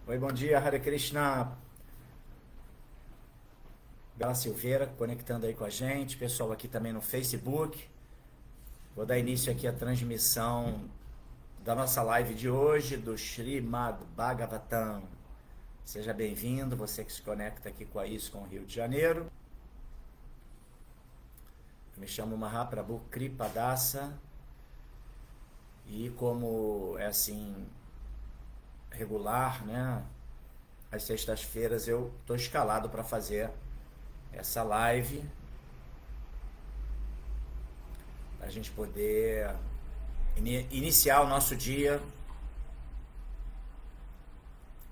Oi, bom dia, Hare Krishna. Bela Silveira conectando aí com a gente, pessoal aqui também no Facebook. Vou dar início aqui à transmissão da nossa live de hoje do Srimad Bhagavatam. Seja bem-vindo, você que se conecta aqui com a ISKCON com o Rio de Janeiro. Eu me chamo Mahaprabhu Kripadasa e como é assim regular, né? Às sextas-feiras eu estou escalado para fazer essa live, para a gente poder iniciar o nosso dia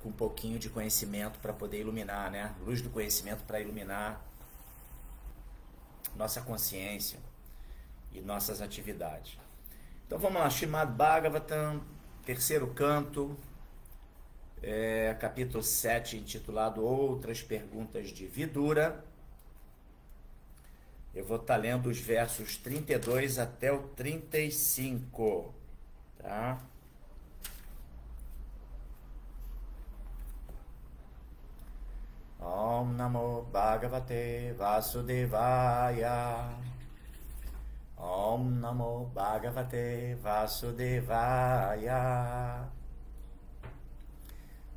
com um pouquinho de conhecimento para poder iluminar, né? Luz do conhecimento para iluminar nossa consciência e nossas atividades. Então vamos lá, Srimad Bhagavatam, terceiro canto, capítulo 7, intitulado Outras Perguntas de Vidura. Eu vou estar lendo os versos 32 até o 35, tá? Om Namo Bhagavate Vasudevaya. Om Namo Bhagavate Vasudevaya.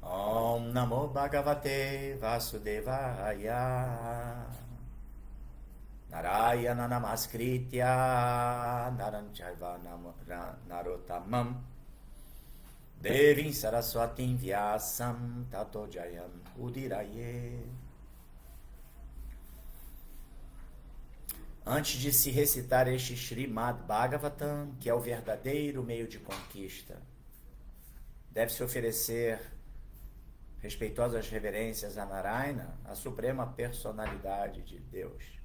Om Namo Bhagavate Vasudevaya. Narayana Namaskritya Naranchaiva Narottamam Devim Saraswatim Vyasam Tato Jayam Udiraye. Antes de se recitar este Srimad Bhagavatam, que é o verdadeiro meio de conquista, deve-se oferecer respeitosas reverências a Narayana, a suprema personalidade de Deus.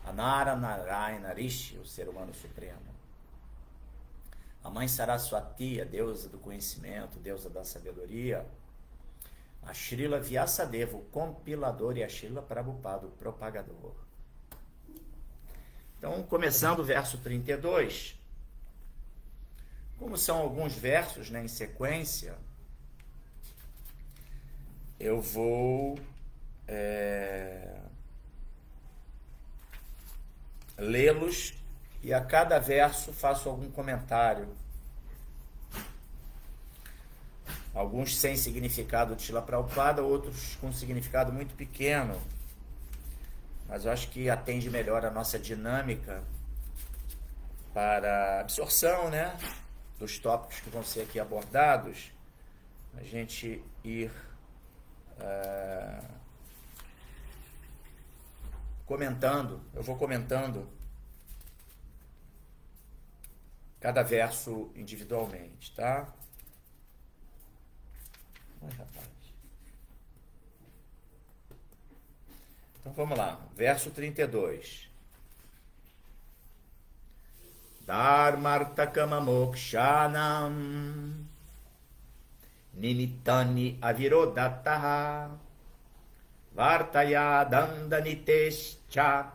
A Narayana Rishi, o ser humano supremo. A mãe Saraswati, a deusa do conhecimento, deusa da sabedoria. A Srila Vyasadeva, o compilador, e a Srila Prabhupada, o propagador. Então, começando o verso 32, como são alguns versos, né, em sequência, eu vou lê-los e a cada verso faço algum comentário. Alguns sem significado de Srila Prabhupada, outros com significado muito pequeno. Mas eu acho que atende melhor a nossa dinâmica para absorção, né, dos tópicos que vão ser aqui abordados. A gente ir comentando, eu vou comentando cada verso individualmente, tá? Ai, rapaz. Então vamos lá, verso 32. Dharmartakama mokshanam nimittani avirodataha vartaya dandanitescha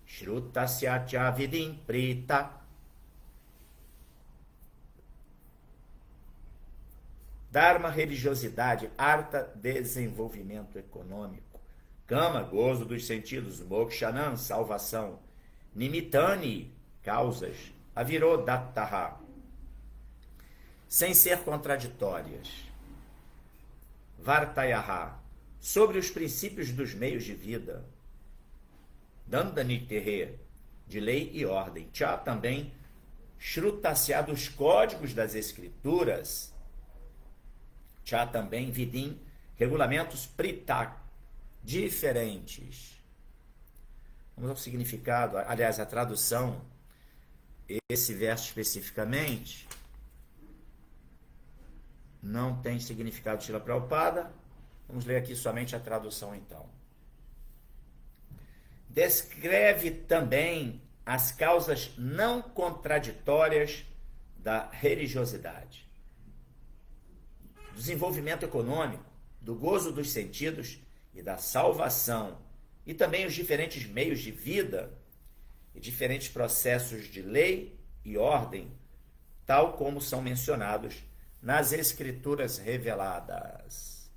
shrutasya cha vidim prita. Dharma, religiosidade. Artha, desenvolvimento econômico. Kama, gozo dos sentidos. Mokshanam, salvação. Nimittani, causas. Avirodataha, sem ser contraditórias. Vartayaha, sobre os princípios dos meios de vida. Dandanitehe, de lei e ordem. Cha, também. Shrutasya, dos códigos das escrituras. Cha, também. Vidim, regulamentos. Prita, diferentes. Vamos ao significado, aliás, a tradução. Esse verso especificamente não tem significado de Srila Prabhupada. Vamos ler aqui somente a tradução então. Descreve também as causas não contraditórias da religiosidade, do desenvolvimento econômico, do gozo dos sentidos e da salvação, e também os diferentes meios de vida e diferentes processos de lei e ordem, tal como são mencionados nas Escrituras reveladas.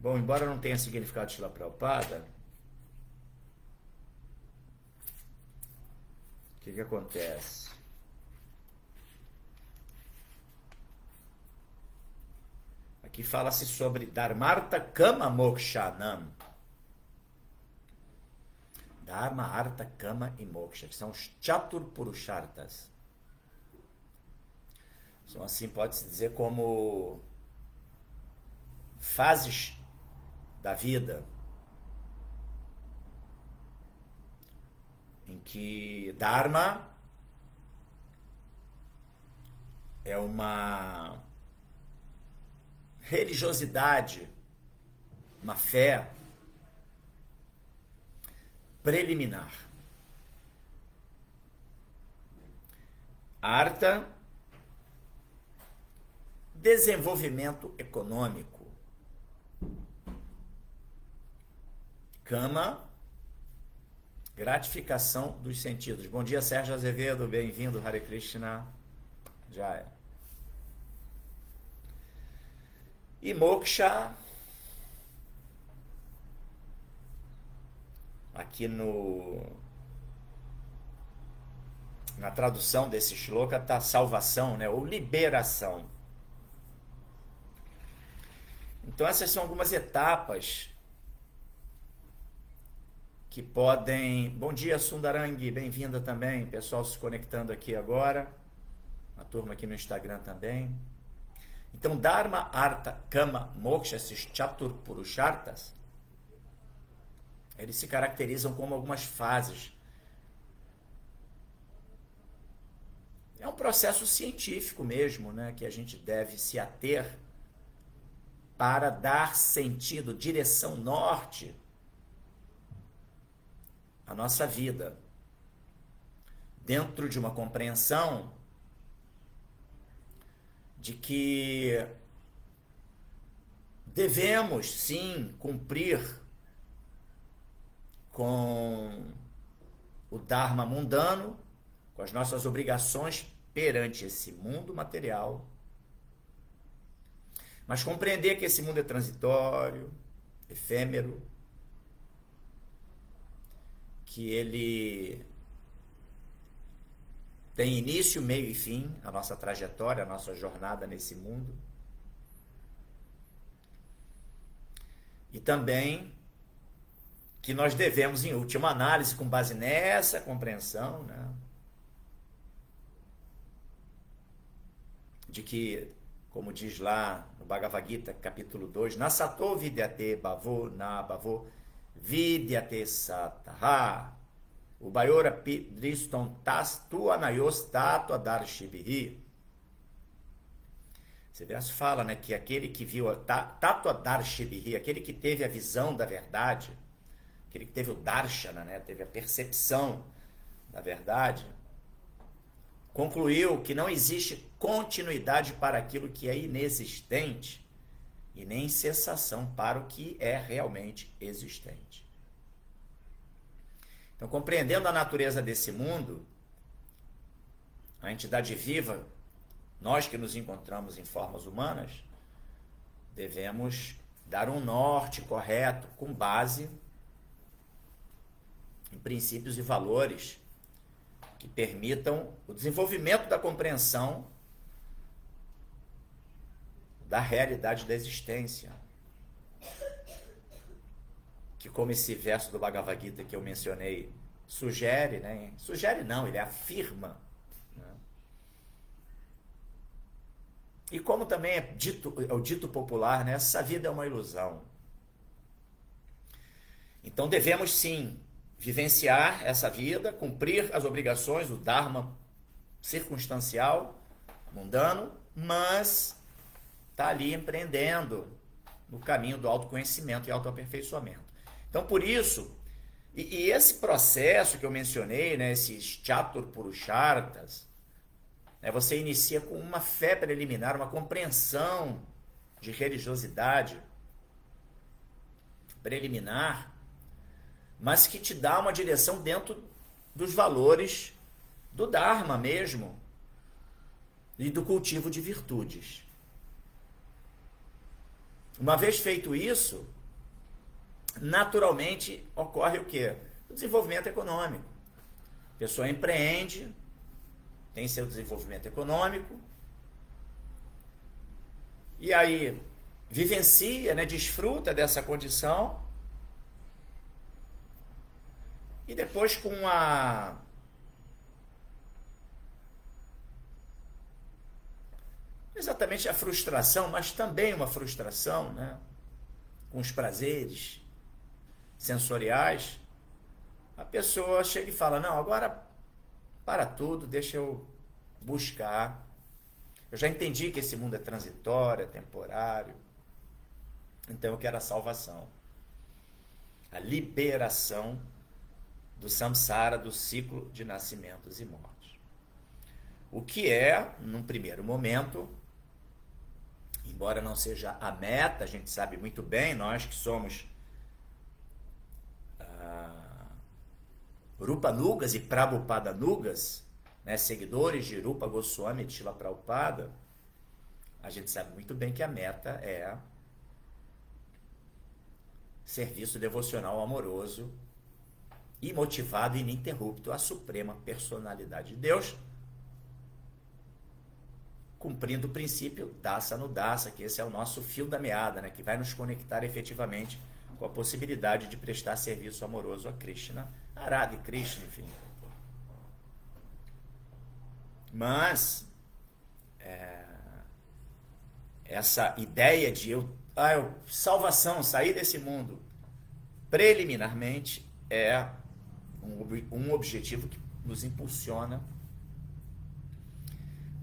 Bom, embora não tenha significado de Srila Prabhupada, o que acontece? Aqui fala-se sobre Dharmartha Kama Mokshanam. Dharma, Artha, Kama e Moksha, que são os Chatur Purusharthas. São, assim, pode-se dizer, como fases da vida em que Dharma é uma religiosidade, uma fé preliminar. Artha, desenvolvimento econômico. Kama, gratificação dos sentidos. Bom dia, Sérgio Azevedo, bem-vindo, Hare Krishna. Jaya. E Moksha, aqui na tradução desse shloka está salvação, né? Ou liberação. Então essas são algumas etapas que podem... Bom dia, Sundarangi, bem-vinda também, pessoal se conectando aqui agora, a turma aqui no Instagram também. Então, Dharma, Artha, Kama, Moksha, esses Chatur Purusharthas, eles se caracterizam como algumas fases. É um processo científico mesmo, né, que a gente deve se ater para dar sentido, direção norte à nossa vida, dentro de uma compreensão de que devemos, sim, cumprir com o Dharma mundano, com as nossas obrigações perante esse mundo material, mas compreender que esse mundo é transitório, efêmero, que ele tem início, meio e fim, a nossa trajetória, a nossa jornada nesse mundo. E também que nós devemos, em última análise, com base nessa compreensão, né, de que, como diz lá no Bhagavad Gita, capítulo 2, Nasato vidyate bhavo na bhavo vidyate sataha Ubayora Driston Tas Tu Anayos Tato Adarshibhi. Esse verso fala, né, que aquele que viu Tato Adarshibhi, aquele que teve a visão da verdade, aquele que teve o Darshana, né, teve a percepção da verdade, concluiu que não existe continuidade para aquilo que é inexistente e nem cessação para o que é realmente existente. Então, compreendendo a natureza desse mundo, a entidade viva, nós que nos encontramos em formas humanas, devemos dar um norte correto, com base em princípios e valores que permitam o desenvolvimento da compreensão da realidade da existência. Que, como esse verso do Bhagavad Gita que eu mencionei sugere, né? Sugere não, ele afirma, né? E como também é o dito popular, né? Essa vida é uma ilusão. Então devemos sim vivenciar essa vida, cumprir as obrigações do Dharma circunstancial, mundano, mas tá ali empreendendo no caminho do autoconhecimento e autoaperfeiçoamento. Então, por isso, e esse processo que eu mencionei, né, esses Chatur Purusharthas, né, você inicia com uma fé preliminar, uma compreensão de religiosidade preliminar, mas que te dá uma direção dentro dos valores do Dharma mesmo e do cultivo de virtudes. Uma vez feito isso, naturalmente ocorre o quê? O desenvolvimento econômico. A pessoa empreende, tem seu desenvolvimento econômico, e aí vivencia, né, desfruta dessa condição, e depois com exatamente a frustração, mas também uma frustração, né, com os prazeres sensoriais, a pessoa chega e fala, não, agora para tudo, deixa eu buscar. Eu já entendi que esse mundo é transitório, é temporário, então eu quero a salvação, a liberação do samsara, do ciclo de nascimentos e mortes. O que é, num primeiro momento, embora não seja a meta, a gente sabe muito bem, nós que somos Rupa Nugas e Prabhupada Nugas, né, seguidores de Rupa Goswami e de Srila Prabhupada, a gente sabe muito bem que a meta é serviço devocional amoroso e motivado e ininterrupto à suprema personalidade de Deus, cumprindo o princípio Dasa no Dasa, que esse é o nosso fio da meada, né, que vai nos conectar efetivamente com a possibilidade de prestar serviço amoroso a Krishna, Arada e Krishna, enfim. Mas essa ideia de salvação, sair desse mundo, preliminarmente, é um objetivo que nos impulsiona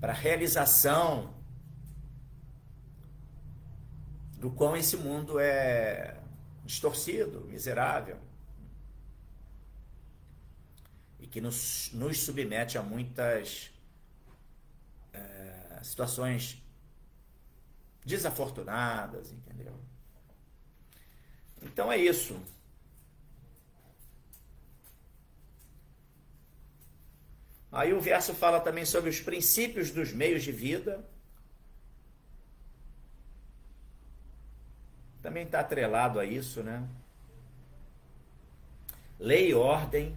para a realização do quão esse mundo é distorcido, miserável, e que nos submete a muitas situações desafortunadas, entendeu? Então é isso. Aí o verso fala também sobre os princípios dos meios de vida. Também está atrelado a isso, né? Lei e ordem.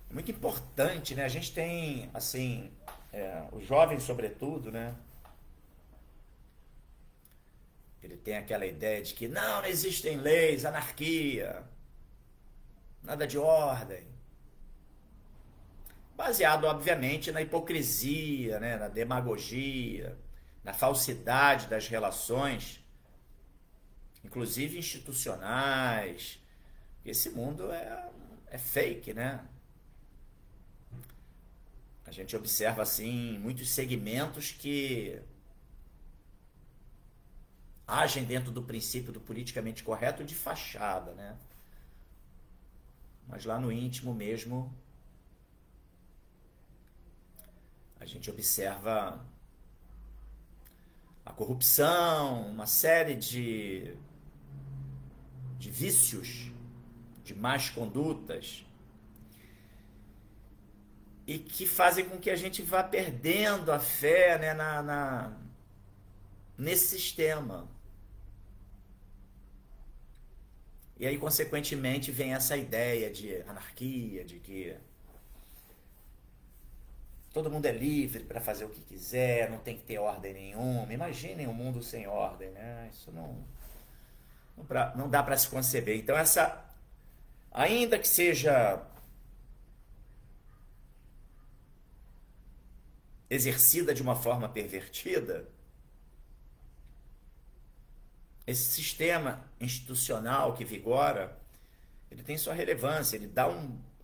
É muito importante, né? A gente tem, assim, os jovens sobretudo, né? Ele tem aquela ideia de que não existem leis, anarquia, nada de ordem. Baseado, obviamente, na hipocrisia, né? Na demagogia, na falsidade das relações, inclusive institucionais. Esse mundo é fake, né? A gente observa, assim, muitos segmentos que agem dentro do princípio do politicamente correto de fachada, né? Mas lá no íntimo mesmo, a gente observa a corrupção, uma série de vícios, de más condutas, e que fazem com que a gente vá perdendo a fé, né, nesse sistema. E aí, consequentemente, vem essa ideia de anarquia, de que todo mundo é livre para fazer o que quiser, não tem que ter ordem nenhuma. Imaginem um mundo sem ordem, né? Isso não dá para se conceber. Então, ainda que seja exercida de uma forma pervertida, esse sistema institucional que vigora, ele tem sua relevância, ele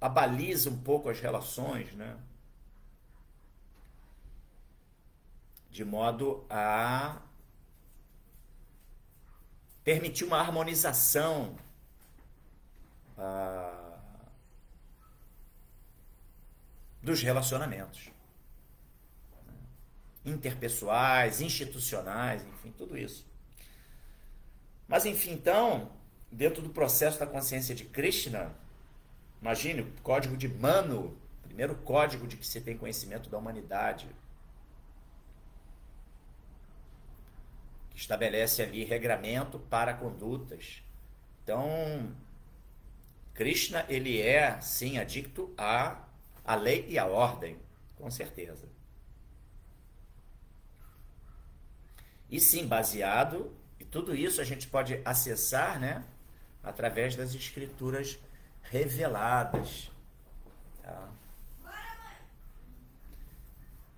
abaliza um pouco as relações, né? De modo a permitir uma harmonização dos relacionamentos interpessoais, institucionais, enfim, tudo isso. Mas, enfim, então, dentro do processo da consciência de Krishna, imagine o código de Manu, primeiro código de que se tem conhecimento da humanidade, que estabelece ali regramento para condutas Então, Krishna, ele é, sim, adicto à lei e à ordem, com certeza. E sim, baseado, e tudo isso a gente pode acessar, né, através das escrituras reveladas. Tá?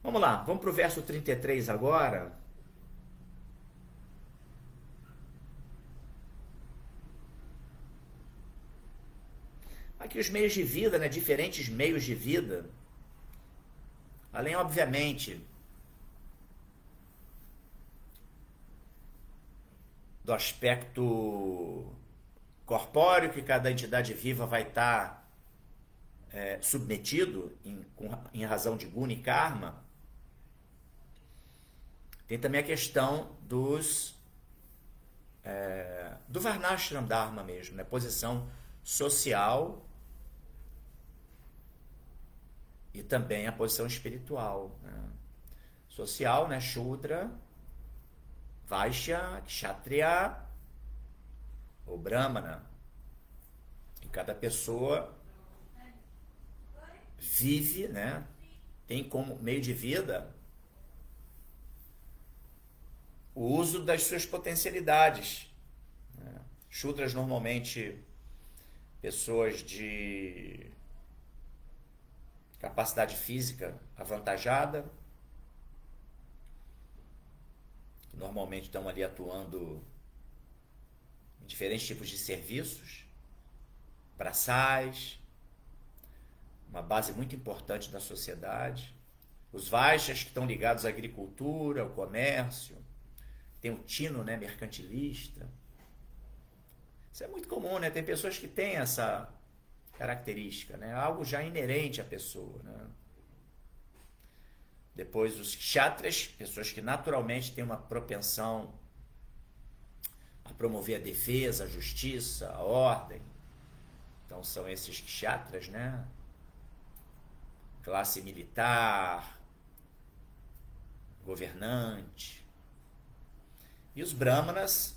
Vamos lá, vamos para o verso 33 agora. Aqui os meios de vida, né, diferentes meios de vida, além, obviamente, do aspecto corpóreo, que cada entidade viva vai estar submetido em razão de guna e karma, tem também a questão do Varnashram Dharma mesmo, né? Posição social e também a posição espiritual. Né? Social, né? Shudra, Vaishya, Kshatriya ou Brahmana. E cada pessoa vive, né? Tem como meio de vida o uso das suas potencialidades. Né? Shudras normalmente pessoas de capacidade física avantajada, que normalmente estão ali atuando em diferentes tipos de serviços, braçais, uma base muito importante da sociedade. Os Vaishyas, que estão ligados à agricultura, ao comércio, tem o tino, né, mercantilista. Isso é muito comum, né? Tem pessoas que têm essa característica, né? Algo já inerente à pessoa, né? Depois os kshatriyas, pessoas que naturalmente têm uma propensão a promover a defesa, a justiça, a ordem. Então são esses kshatriyas, né? Classe militar, governante. E os brahmanas,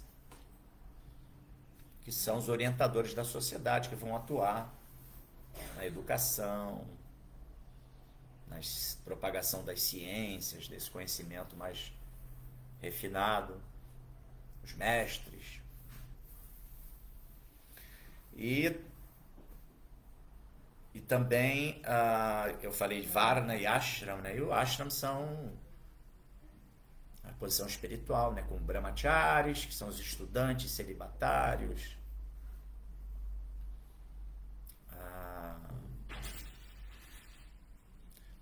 que são os orientadores da sociedade, que vão atuar na educação, na propagação das ciências, desse conhecimento mais refinado, os mestres. E também, eu falei de Varna e Ashram, né? E o Ashram são a posição espiritual, né? Com brahmacharis, que são os estudantes celibatários.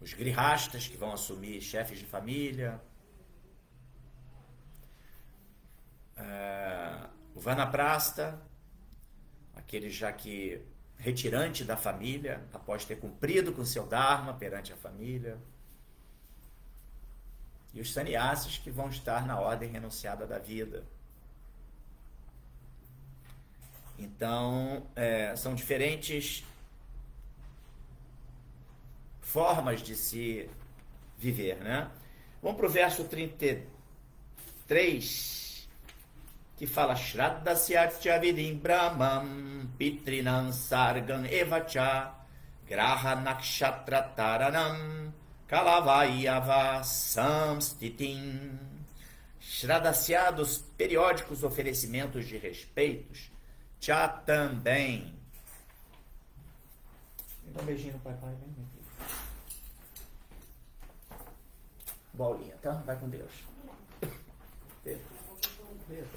Os grihastas, que vão assumir chefes de família. O vanaprasta, aquele já que retirante da família, após ter cumprido com seu dharma perante a família. E os sannyasis, que vão estar na ordem renunciada da vida. Então, são diferentes formas de se viver, né? Vamos para o verso 33, que fala Shraddhasyatya vidim brahmam pitrinam sargam evacha graha nakshatra taranam kalavayava samstitim. Shraddhasya, dos periódicos oferecimentos de respeitos, Cha também. Dá um beijinho no papai, vem aqui. Bolinha, tá? Vai com Deus. Beijo. Beijo.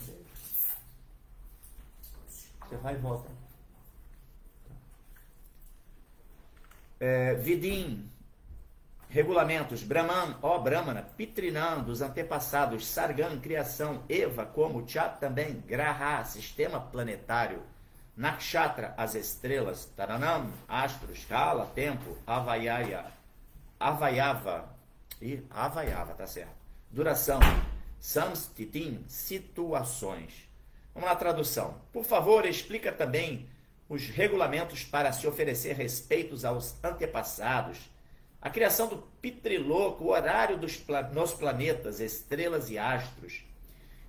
Você vai e volta. Vidim, regulamentos, Brahman, Brahmana, Pitrinam, dos antepassados, Sargam, criação, Eva, como, Cha também, Graha, sistema planetário, Nakshatra, as estrelas, Taranam, astros, Kala, tempo, Avayava, tá certo. Duração, Samstitim, situações. Vamos na tradução. Por favor, explica também os regulamentos para se oferecer respeitos aos antepassados, a criação do Pitriloco, o horário nos planetas, estrelas e astros,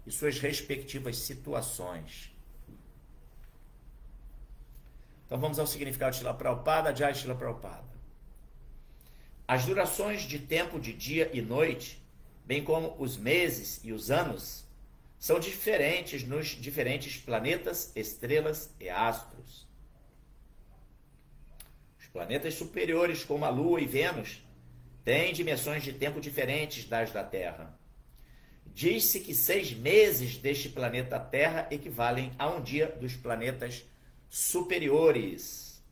e suas respectivas situações. Então vamos ao significado de Srila Prabhupada, Jai Srila Prabhupada. As durações de tempo de dia e noite, bem como os meses e os anos, são diferentes nos diferentes planetas, estrelas e astros. Os planetas superiores, como a Lua e Vênus, têm dimensões de tempo diferentes das da Terra. Diz-se que 6 meses deste planeta Terra equivalem a um dia dos planetas superiores.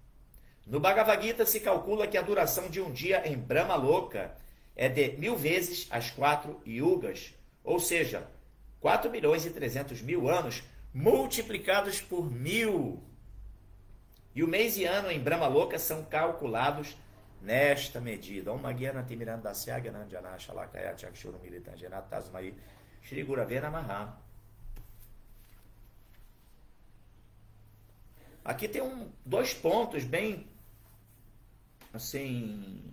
No Bhagavad Gita se calcula que a duração de um dia em Brahma Loka é de 1000 vezes as 4 yugas, ou seja, 4.300.000 anos multiplicados por 1000. E o mês e ano em Brahma Loka são calculados nesta medida. Om Gyana Timirandasya Gyananjana Shalakaya Chakshuru Militanjana Tasmai Shri Gurave Namaha. Aqui tem dois pontos bem assim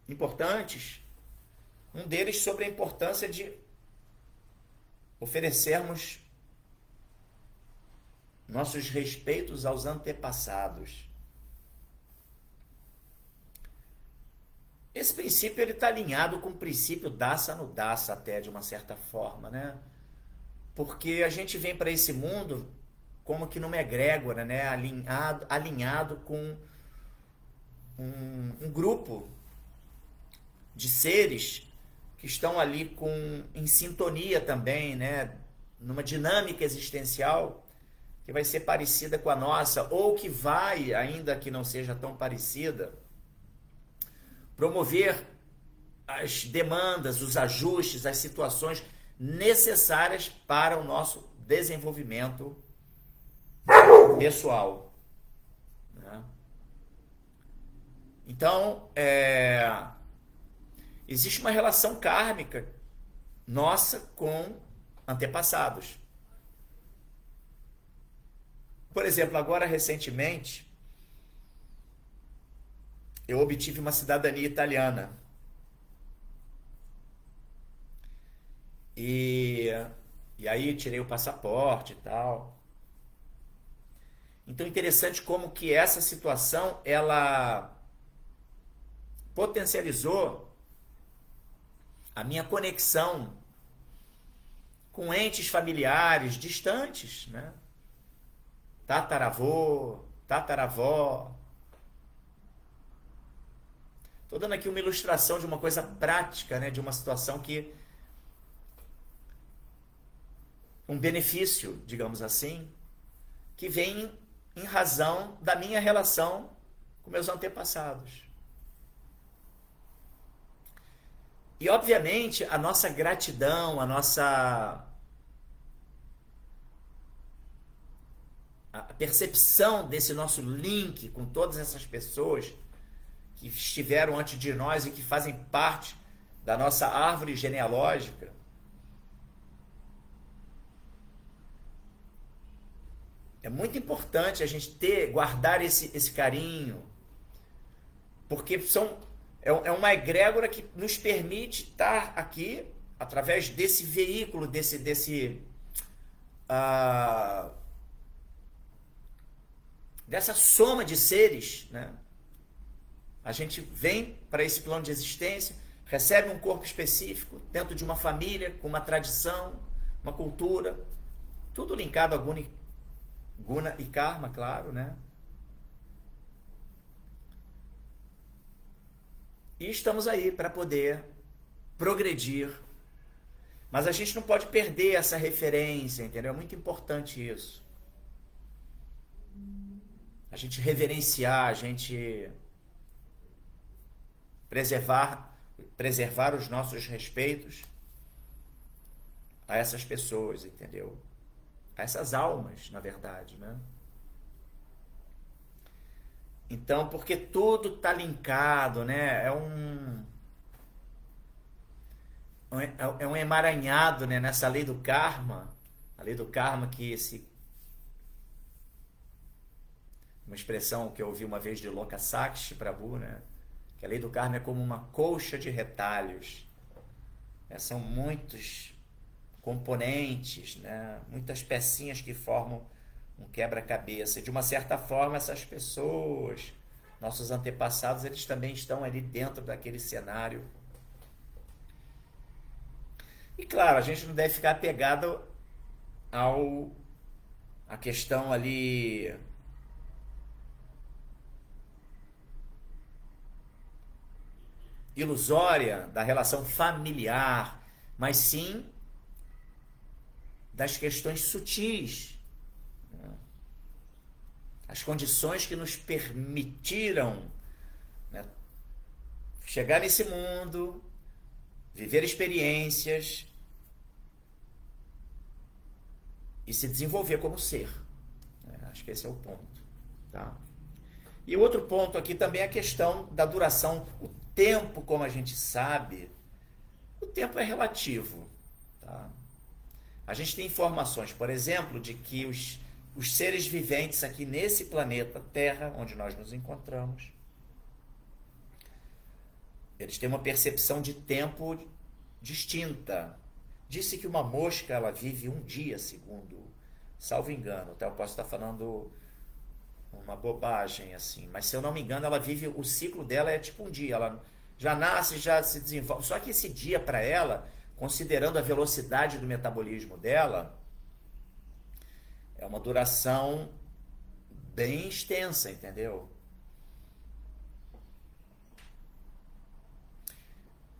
importantes. Um deles sobre a importância de oferecermos nossos respeitos aos antepassados. Esse princípio ele está alinhado com o princípio Dasa Anudasa até de uma certa forma, né? Porque a gente vem para esse mundo como que numa egrégora, né? Alinhado com um grupo de seres que estão ali em sintonia também, né? Numa dinâmica existencial que vai ser parecida com a nossa, ou que vai, ainda que não seja tão parecida, promover as demandas, os ajustes, as situações necessárias para o nosso desenvolvimento pessoal. Né? Então, existe uma relação kármica nossa com antepassados. Por exemplo, agora recentemente, eu obtive uma cidadania italiana. E aí tirei o passaporte e tal. Então, interessante como que essa situação, ela potencializou a minha conexão com entes familiares distantes, né? Tataravô, tataravó. Estou dando aqui uma ilustração de uma coisa prática, né? De uma situação que... um benefício, digamos assim, que vem em razão da minha relação com meus antepassados. E, obviamente, a nossa gratidão, a percepção desse nosso link com todas essas pessoas que estiveram antes de nós e que fazem parte da nossa árvore genealógica, é muito importante a gente guardar esse carinho, porque é uma egrégora que nos permite estar aqui através desse veículo, dessa soma de seres, né? A gente vem para esse plano de existência, recebe um corpo específico dentro de uma família, com uma tradição, uma cultura, tudo linkado a Guna e Karma, claro, né? E estamos aí para poder progredir. Mas a gente não pode perder essa referência, entendeu? É muito importante isso. A gente reverenciar, a gente preservar os nossos respeitos a essas pessoas, entendeu? A essas almas, na verdade, né? Então, porque tudo está linkado, né? É um emaranhado, né? Nessa lei do karma. A lei do karma uma expressão que eu ouvi uma vez de Lokasakshi Prabhu, né? Que a lei do karma é como uma colcha de retalhos. São muitos componentes, né? Muitas pecinhas que formam um quebra-cabeça. De uma certa forma, essas pessoas, nossos antepassados, eles também estão ali dentro daquele cenário. E claro, a gente não deve ficar apegado à questão ali ilusória da relação familiar, mas sim das questões sutis, né? As condições que nos permitiram, né, chegar nesse mundo, viver experiências e se desenvolver como ser. Acho que esse é o ponto, tá? E o outro ponto aqui também é a questão da duração. O tempo, como a gente sabe, o tempo é relativo, tá? A gente tem informações, por exemplo, de que os seres viventes aqui nesse planeta Terra, onde nós nos encontramos, eles têm uma percepção de tempo distinta. Disse que uma mosca, ela vive um dia, segundo, salvo engano, até eu posso estar falando uma bobagem assim, mas se eu não me engano, ela vive, o ciclo dela é tipo um dia, ela já nasce, já se desenvolve, só que esse dia para ela, considerando a velocidade do metabolismo dela, é uma duração bem extensa, entendeu?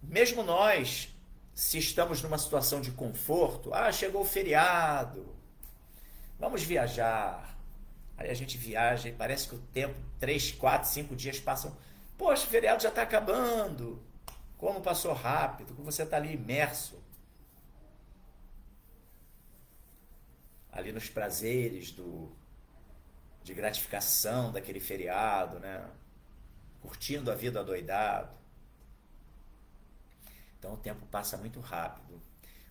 Mesmo nós, se estamos numa situação de conforto, chegou o feriado, vamos viajar. Aí a gente viaja e parece que o tempo, 3, 4, 5 dias passam. Poxa, o feriado já está acabando. Como passou rápido, como você está ali imerso. Ali nos prazeres de gratificação daquele feriado, né? Curtindo a vida adoidado. Então o tempo passa muito rápido.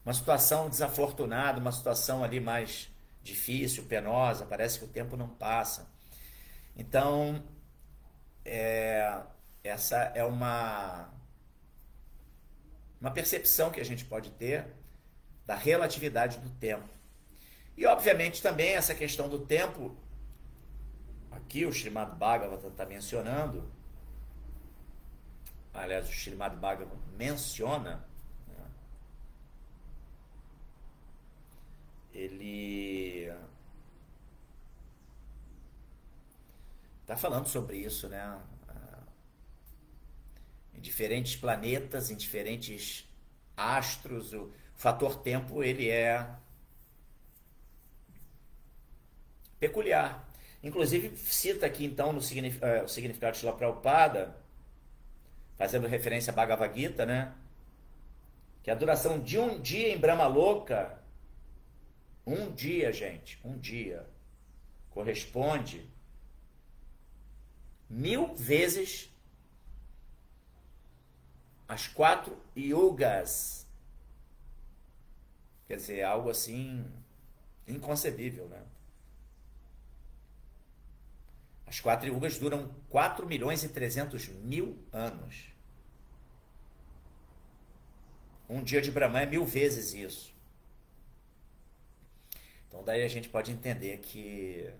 Uma situação desafortunada, uma situação ali mais difícil, penosa, parece que o tempo não passa. Então, essa é uma percepção que a gente pode ter da relatividade do tempo. E, obviamente, também essa questão do tempo, aqui o Srimad Bhagavatam está mencionando, aliás, o Srimad Bhagavatam menciona, né, ele está falando sobre isso, né? Em diferentes planetas, em diferentes astros, o fator tempo ele é peculiar. Inclusive cita aqui então no o significado de Srila Prabhupada, fazendo referência a Bhagavad Gita, né? Que a duração de um dia em Brahmaloka, um dia, gente, um dia, corresponde 1000 vezes as 4 yugas. Quer dizer, algo assim inconcebível, né? As 4 yugas duram 4.300.000 anos. Um dia de Brahman é 1000 vezes isso. Então daí a gente pode entender que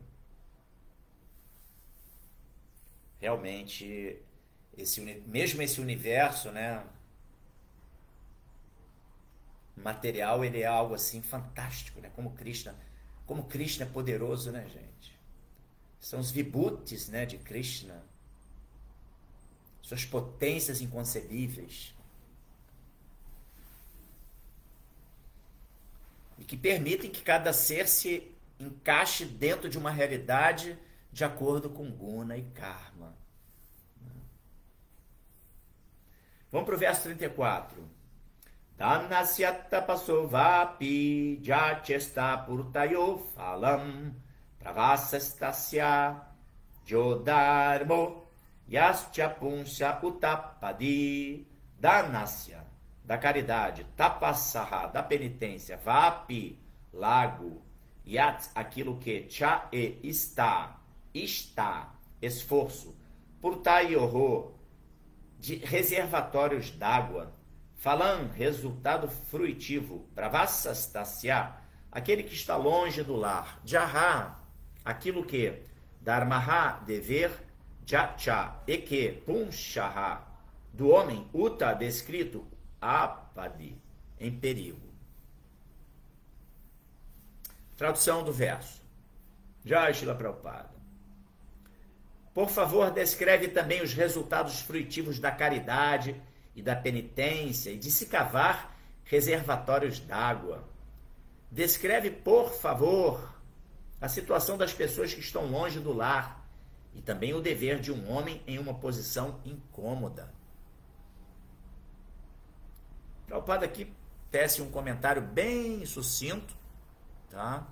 realmente mesmo esse universo, né, material, ele é algo assim fantástico, né? Como Krishna é poderoso, né, gente? São os vibhutis, né, de Krishna, suas potências inconcebíveis, e que permitem que cada ser se encaixe dentro de uma realidade de acordo com guna e karma. Vamos para o verso 34. Dhanasyatta pasovapi jachesta purtayo phalam pravasastasya jodharmo yascha punsha utapadi. Dhanasya, da caridade, tapasaha, da penitência, vapi, lago, yat, aquilo que, cha e está, esforço, purtayoho, de reservatórios d'água, falam, resultado fruitivo, pravasastasya, aquele que está longe do lar, jaha, aquilo que dharmaha, dever, jacha, e que punshaha, do homem, uta, descrito, apadi, em perigo. Tradução do verso. Jai Shila Prabhupada. Por favor, descreve também os resultados fruitivos da caridade e da penitência e de se cavar reservatórios d'água. Descreve, por favor, a situação das pessoas que estão longe do lar e também o dever de um homem em uma posição incômoda. Prabhupada aqui tece um comentário bem sucinto, tá?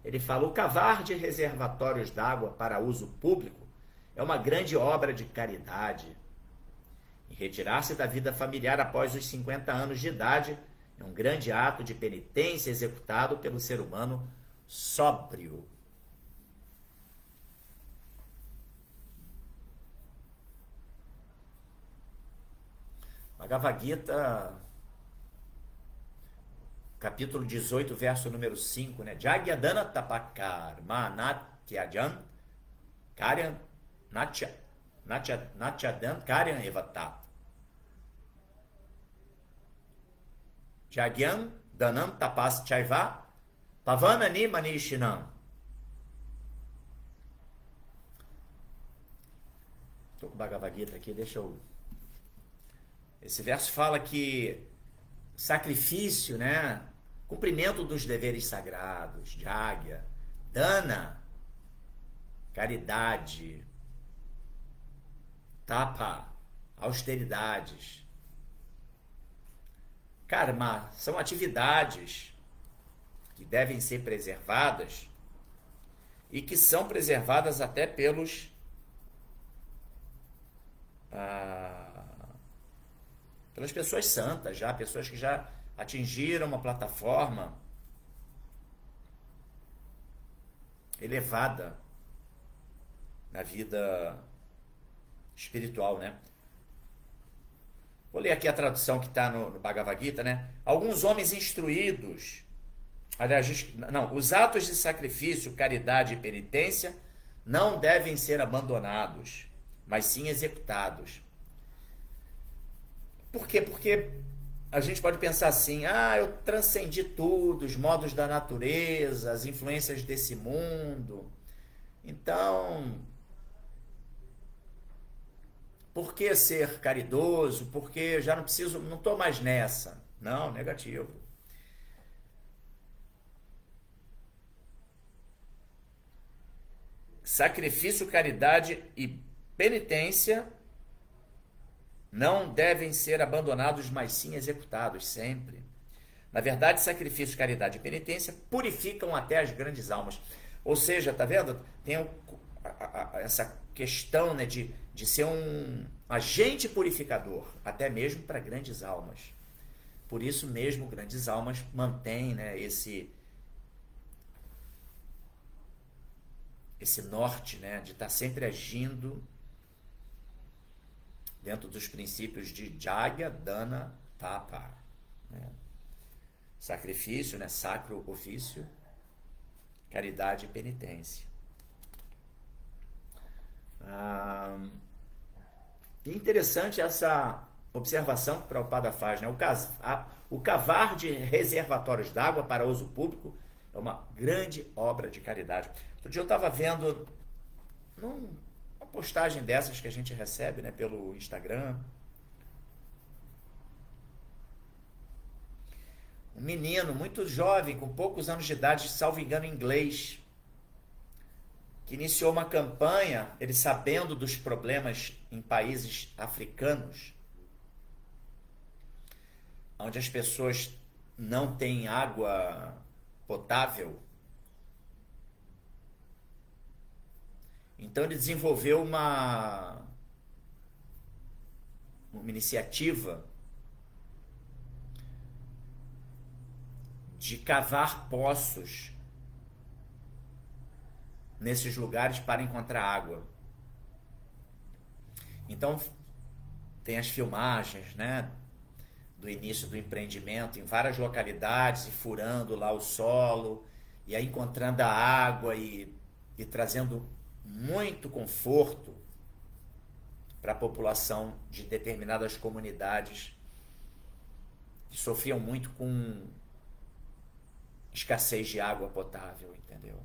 Ele fala: o cavar de reservatórios d'água para uso público é uma grande obra de caridade. E retirar-se da vida familiar após os 50 anos de idade é um grande ato de penitência executado pelo ser humano sóbrio. Bhagavad Gita, capítulo 18, verso número 5, né? Jagyadana tapakar manatyajan karyan natyadan karyan evatat. Jagyan danam tapas chaiva pavanani manishinam. Estou com o Bhagavad Gita aqui, deixa eu... Esse verso fala que sacrifício, né? Cumprimento dos deveres sagrados, jagya, dana, caridade, tapa, austeridades, karma, são atividades que devem ser preservadas e que são preservadas até pelas pessoas santas, já pessoas que já atingiram uma plataforma elevada na vida espiritual, né? Vou ler aqui a tradução que está no Bhagavad Gita, né? Alguns homens instruídos, aliás, não, os atos de sacrifício, caridade e penitência não devem ser abandonados, mas sim executados. Por quê? Porque a gente pode pensar assim: eu transcendi tudo, os modos da natureza, as influências desse mundo. Então, por que ser caridoso? Porque já não preciso, não estou mais nessa. Não, negativo. Sacrifício, caridade e penitência não devem ser abandonados, mas sim executados sempre. Na verdade, sacrifício, caridade e penitência purificam até as grandes almas. Ou seja, tá vendo? Tem essa questão, né, de ser um agente purificador, até mesmo para grandes almas. Por isso mesmo, grandes almas mantêm, né, esse norte, né, de estar sempre agindo dentro dos princípios de Jagya, Dana, Tapa, né? Sacrifício, né? Sacro ofício, caridade e penitência. Interessante essa observação que o Prabhupada faz, né? O cavar de reservatórios d'água para uso público é uma grande obra de caridade. Outro dia eu estava vendo uma postagem dessas que a gente recebe, né, pelo Instagram. Um menino muito jovem, com poucos anos de idade, salvo engano, inglês, que iniciou uma campanha, ele sabendo dos problemas em países africanos, onde as pessoas não têm água potável. Então ele desenvolveu uma iniciativa de cavar poços nesses lugares para encontrar água. Então tem as filmagens, né, do início do empreendimento em várias localidades, e furando lá o solo e aí encontrando a água e trazendo muito conforto para a população de determinadas comunidades que sofriam muito com escassez de água potável, entendeu?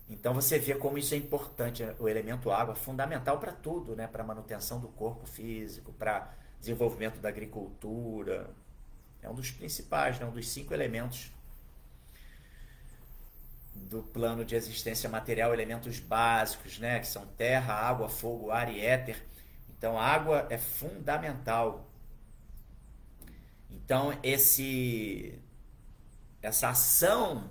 Então você vê como isso é importante, o elemento água, fundamental para tudo, né? Para a manutenção do corpo físico, para desenvolvimento da agricultura. É um dos principais, né? Um dos 5 elementos do plano de existência material, elementos básicos, né? Que são terra, água, fogo, ar e éter. Então a água é fundamental. Então essa ação,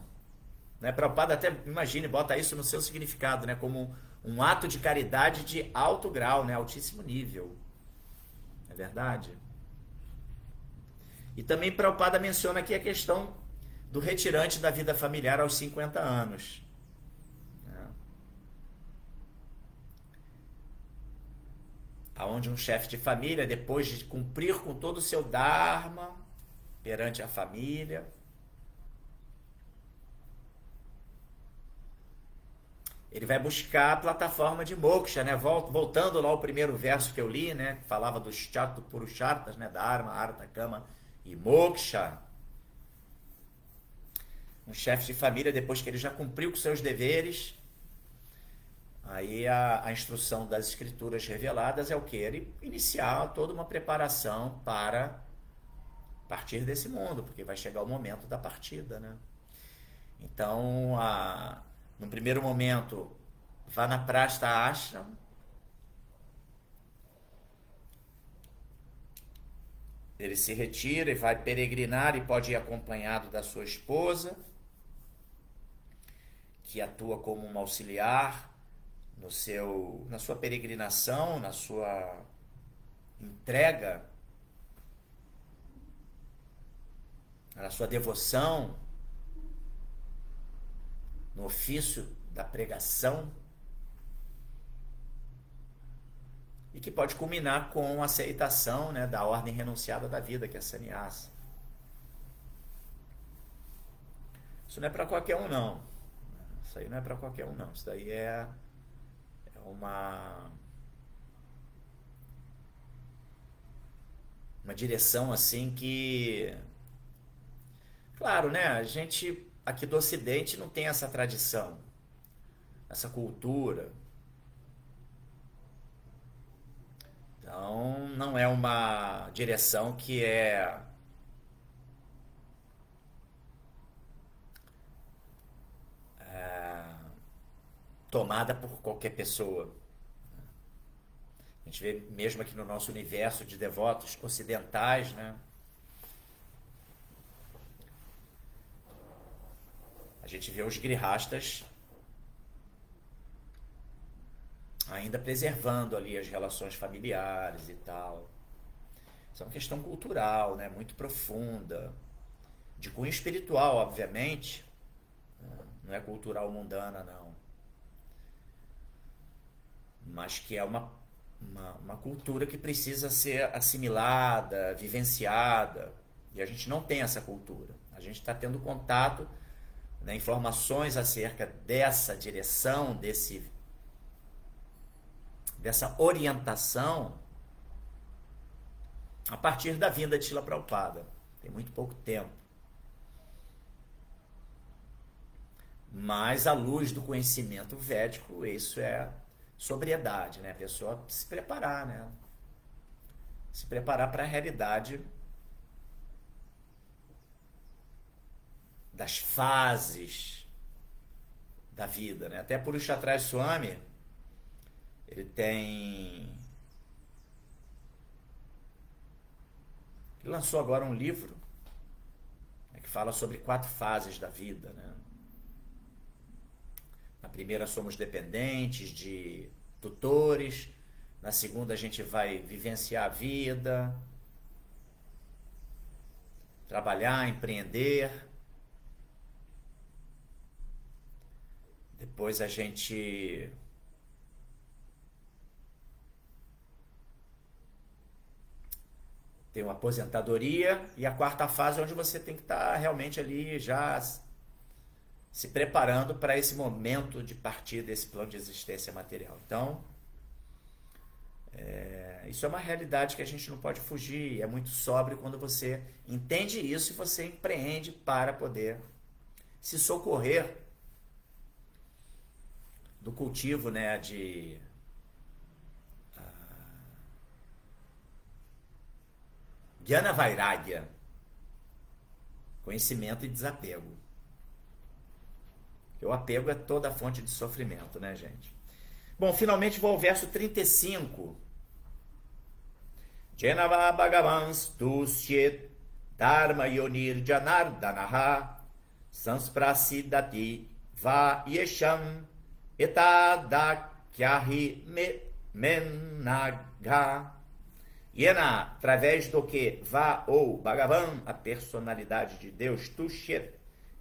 né? Prabhupada até, imagine, bota isso no seu significado, né? Como um ato de caridade de alto grau, né? Altíssimo nível. É verdade? E também Prabhupada menciona aqui a questão do retirante da vida familiar aos 50 anos. Né? Onde um chefe de família, depois de cumprir com todo o seu dharma perante a família, ele vai buscar a plataforma de moksha, né? Voltando lá ao primeiro verso que eu li, né? Que falava dos Purusharthas, né? Dharma, Artha, Kama e Moksha. Um chefe de família, depois que ele já cumpriu com seus deveres, aí a instrução das escrituras reveladas é o que? Ele iniciar toda uma preparação para partir desse mundo, porque vai chegar o momento da partida, né? Então, no primeiro momento, vá na Prasta Ashram, ele se retira e vai peregrinar e pode ir acompanhado da sua esposa, que atua como uma auxiliar na sua peregrinação, na sua entrega, na sua devoção, no ofício da pregação, e que pode culminar com a aceitação, né, da ordem renunciada da vida, que é sannyasa. Isso não é para qualquer um, não. Isso aí não é para qualquer um, não. Isso daí é uma direção assim que, claro, né, a gente aqui do Ocidente não tem essa tradição, essa cultura. Então, não é uma direção que é tomada por qualquer pessoa. A gente vê mesmo aqui no nosso universo de devotos ocidentais, né? A gente vê os grihastas ainda preservando ali as relações familiares e tal. Isso é uma questão cultural, né? Muito profunda, de cunho espiritual, obviamente. Não é cultural mundana, não. Mas que é uma cultura que precisa ser assimilada, vivenciada. E a gente não tem essa cultura. A gente está tendo contato, né, informações acerca dessa direção, dessa orientação, a partir da vinda de Srila Prabhupada. Tem muito pouco tempo. Mas, à luz do conhecimento védico, isso é sobriedade, né? A pessoa se preparar, né? Se preparar para a realidade das fases da vida, né? Até Purusharthas Swami, ele lançou agora um livro, né, que fala sobre 4 fases da vida, né? Na primeira somos dependentes de tutores, na segunda a gente vai vivenciar a vida, trabalhar, empreender. Depois a gente tem uma aposentadoria, e a quarta fase é onde você tem que estar realmente ali já se preparando para esse momento de partir desse plano de existência material. Então, isso é uma realidade que a gente não pode fugir, é muito sóbrio quando você entende isso e você empreende para poder se socorrer do cultivo, né, de Jnana Vairagya, conhecimento e desapego. O apego é toda a fonte de sofrimento, né, gente? Bom, finalmente vou ao verso 35. Jenava Bhagavan Stusyet Dharma Yonir Janardanaha Sansprasidati Va Yesham Etadakyahi Menaga. Yena, através do que Va ou Bhagavan, a personalidade de Deus, Tushir,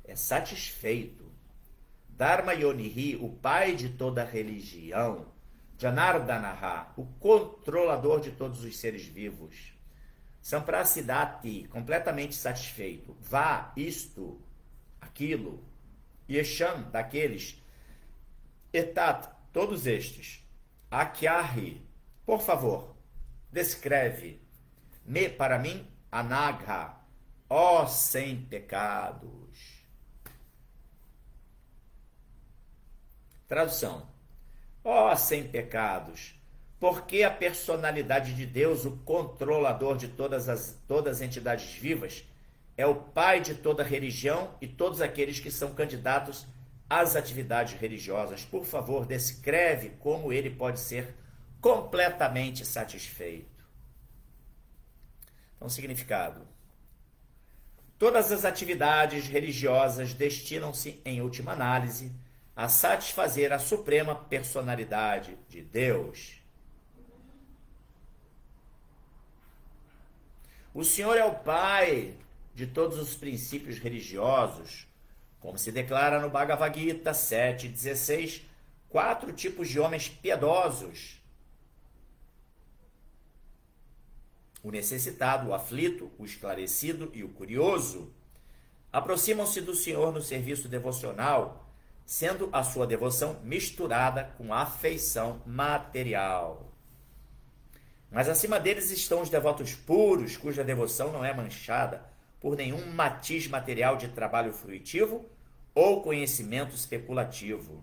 é satisfeito. Dharma Yonihi, o pai de toda religião, Janardanaha, o controlador de todos os seres vivos, Samprasidati, completamente satisfeito, Va, isto, aquilo, Yesham, daqueles, Etat, todos estes, Akyahi, por favor, descreve, me, para mim, Anagha, ó sem pecados. Tradução. Ó sem pecados, porque a personalidade de Deus, o controlador de todas as entidades vivas, é o pai de toda religião e todos aqueles que são candidatos às atividades religiosas. Por favor, descreve como ele pode ser completamente satisfeito. Então, significado. Todas as atividades religiosas destinam-se, em última análise, a satisfazer a suprema personalidade de Deus. O Senhor é o Pai de todos os princípios religiosos, como se declara no Bhagavad Gita 7:16, 4 tipos de homens piedosos: o necessitado, o aflito, o esclarecido e o curioso, aproximam-se do Senhor no serviço devocional, sendo a sua devoção misturada com a afeição material. Mas acima deles estão os devotos puros, cuja devoção não é manchada por nenhum matiz material de trabalho fruitivo ou conhecimento especulativo.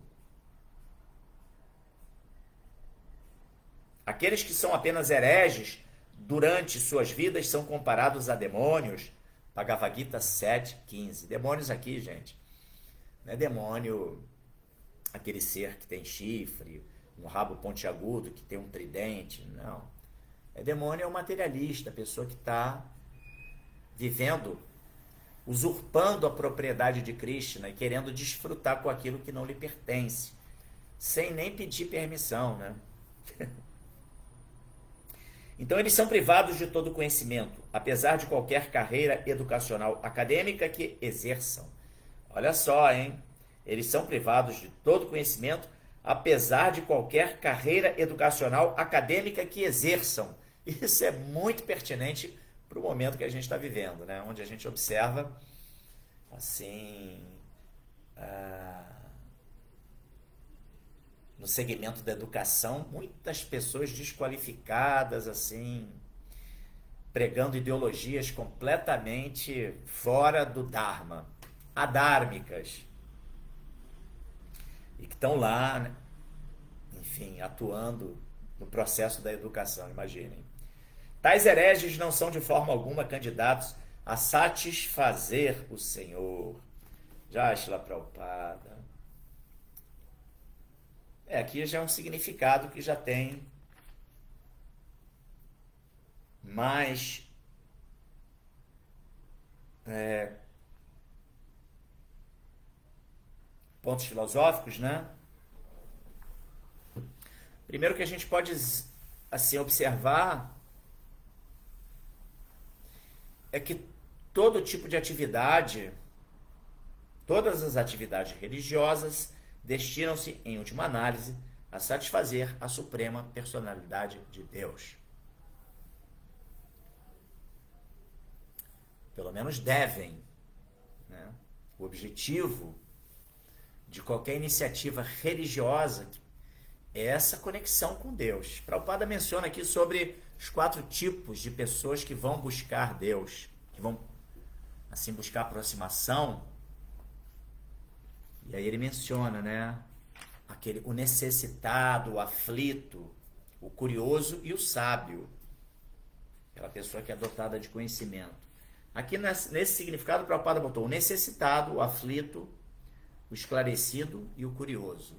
Aqueles que são apenas hereges durante suas vidas são comparados a demônios. Bhagavad Gita 7:15. Demônios aqui, gente, não é demônio aquele ser que tem chifre, um rabo pontiagudo, que tem um tridente, não. Demônio é o materialista, a pessoa que está vivendo, usurpando a propriedade de Krishna e querendo desfrutar com aquilo que não lhe pertence, sem nem pedir permissão, né? Então eles são privados de todo conhecimento, apesar de qualquer carreira educacional acadêmica que exerçam. Olha só, hein? Eles são privados de todo conhecimento, apesar de qualquer carreira educacional acadêmica que exerçam. Isso é muito pertinente para o momento que a gente está vivendo, né? Onde a gente observa, assim, no segmento da educação, muitas pessoas desqualificadas, assim, pregando ideologias completamente fora do Dharma, adármicas, e que estão lá, né? Enfim, atuando no processo da educação, imaginem. Tais hereges não são de forma alguma candidatos a satisfazer o Senhor. Já Srila Prabhupada. Aqui já é um significado que já tem mais pontos filosóficos, né? Primeiro que a gente pode assim observar é que todo tipo de atividade, todas as atividades religiosas destinam-se, em última análise, a satisfazer a suprema personalidade de Deus. pelo menos devem, né? O objetivo de qualquer iniciativa religiosa é essa conexão com Deus. Prabhupada menciona aqui sobre os 4 tipos de pessoas que vão buscar Deus, que vão assim buscar aproximação. E aí ele menciona, né, o necessitado, o aflito, o curioso e o sábio. Aquela pessoa que é dotada de conhecimento. Aqui nesse significado, o Prabhupada botou o necessitado, o aflito, o esclarecido e o curioso.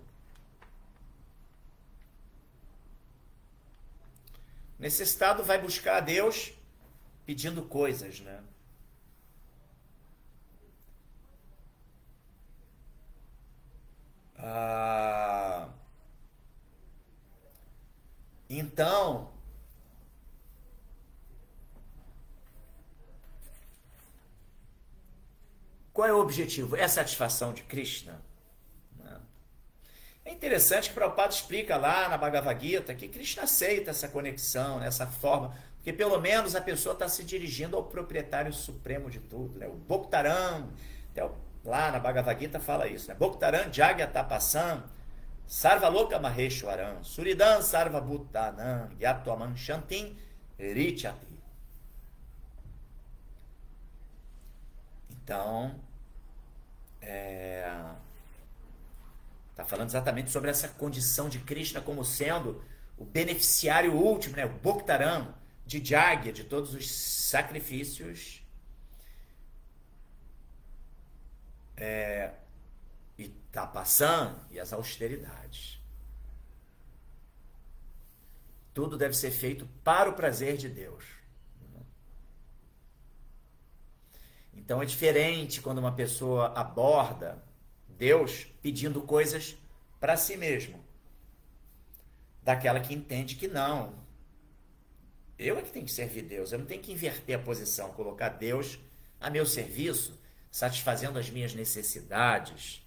O necessitado vai buscar a Deus pedindo coisas, né? Então, qual é o objetivo? É a satisfação de Krishna? É interessante que o Prabhupada explica lá na Bhagavad Gita que Krishna aceita essa conexão, né, essa forma, porque pelo menos a pessoa está se dirigindo ao proprietário supremo de tudo, né? O Bhoktaram, lá na Bhagavad Gita fala isso, né? Bhoktaram Jagyatapasam Sarvaloka Maheshwaram Suridam Sarvabhutanam Yatvaman Shantim Richati. Então, está falando exatamente sobre essa condição de Krishna como sendo o beneficiário último, né? O Bhoktaram de Jagya, de todos os sacrifícios e tapassam e as austeridades. Tudo deve ser feito para o prazer de Deus. Então é diferente quando uma pessoa aborda Deus pedindo coisas para si mesmo, daquela que entende que não. Eu é que tenho que servir Deus, eu não tenho que inverter a posição, colocar Deus a meu serviço, satisfazendo as minhas necessidades.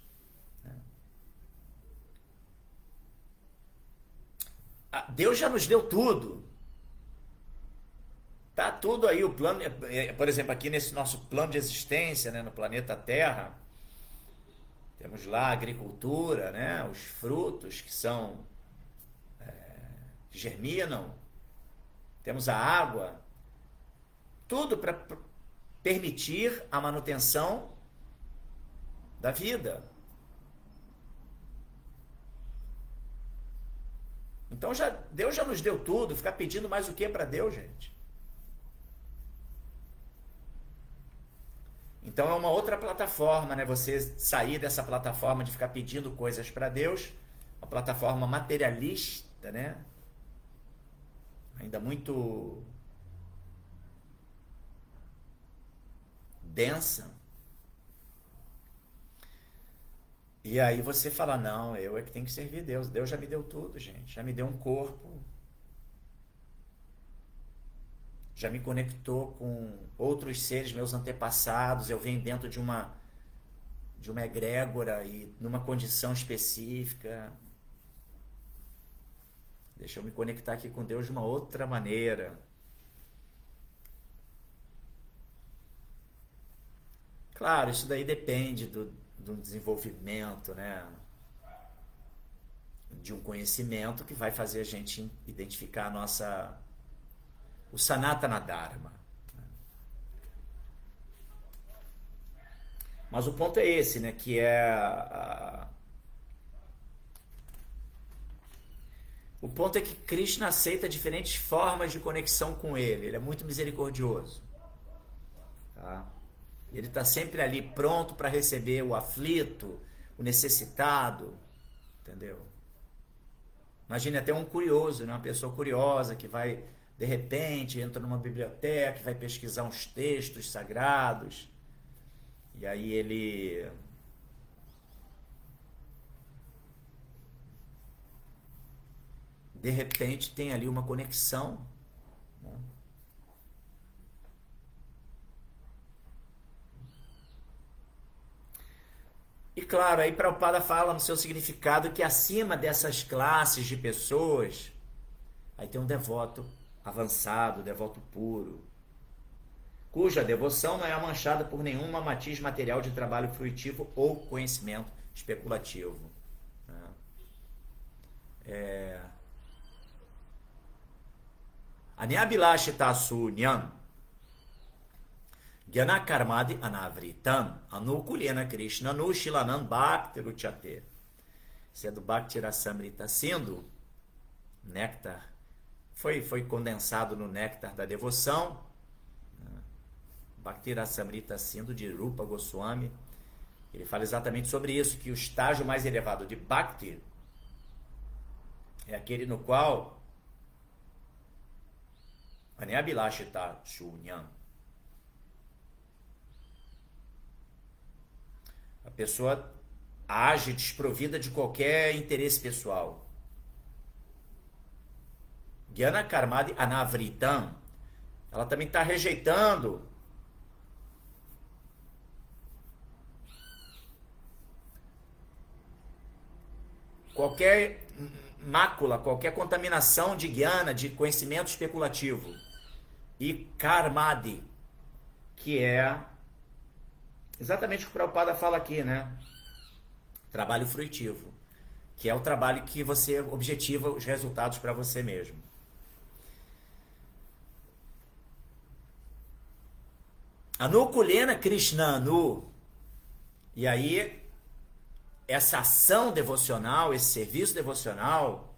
Deus já nos deu tudo. Tá tudo aí, o plano, por exemplo, aqui nesse nosso plano de existência, né, no planeta Terra, temos lá a agricultura, né, os frutos que que germinam, temos a água, tudo para permitir a manutenção da vida. Então Deus já nos deu tudo, ficar pedindo mais o que para Deus, gente? Então é uma outra plataforma, né? Você sair dessa plataforma de ficar pedindo coisas para Deus, uma plataforma materialista, né? Ainda muito densa. E aí você fala, não, eu é que tenho que servir Deus. Deus já me deu tudo, gente. Já me deu um corpo. Já me conectou com outros seres, meus antepassados. Eu venho dentro de uma egrégora e numa condição específica. Deixa eu me conectar aqui com Deus de uma outra maneira. Claro, isso daí depende do desenvolvimento, né? De um conhecimento que vai fazer a gente identificar o Sanatana Dharma. Mas o ponto é esse, né? Que o ponto é que Krishna aceita diferentes formas de conexão com ele. Ele é muito misericordioso. Tá? Ele está sempre ali pronto para receber o aflito, o necessitado. Entendeu? Imagine até um curioso, né? Uma pessoa curiosa que vai, de repente, entra numa biblioteca, vai pesquisar uns textos sagrados. E aí ele de repente tem ali uma conexão, né? E claro, aí Prabhupada fala no seu significado que acima dessas classes de pessoas, aí tem um devoto avançado, devoto puro. cuja devoção não é manchada por nenhuma matiz material de trabalho fruitivo ou conhecimento especulativo. Anyabilashita sunyan Gyana karmadi anavritam anukulena Krishna nushilanam bhakti ruchate. Isso é do Bhakti Rasamrita Sindhu. Néctar foi condensado no néctar da devoção. Bhakti Rasamrita Sindhu de Rupa Goswami. Ele fala exatamente sobre isso, que o estágio mais elevado de Bhakti é aquele no qual Anyabilashita Shunyam, a pessoa age desprovida de qualquer interesse pessoal. Gyana Karmadi Anavritam, ela também está rejeitando qualquer mácula, qualquer contaminação de gyana, de conhecimento especulativo. E karmadi, que é exatamente o que o Prabhupada fala aqui, né? Trabalho fruitivo, que é o trabalho que você objetiva os resultados para você mesmo. Anukulena Krishna Anu. E aí, essa ação devocional, esse serviço devocional,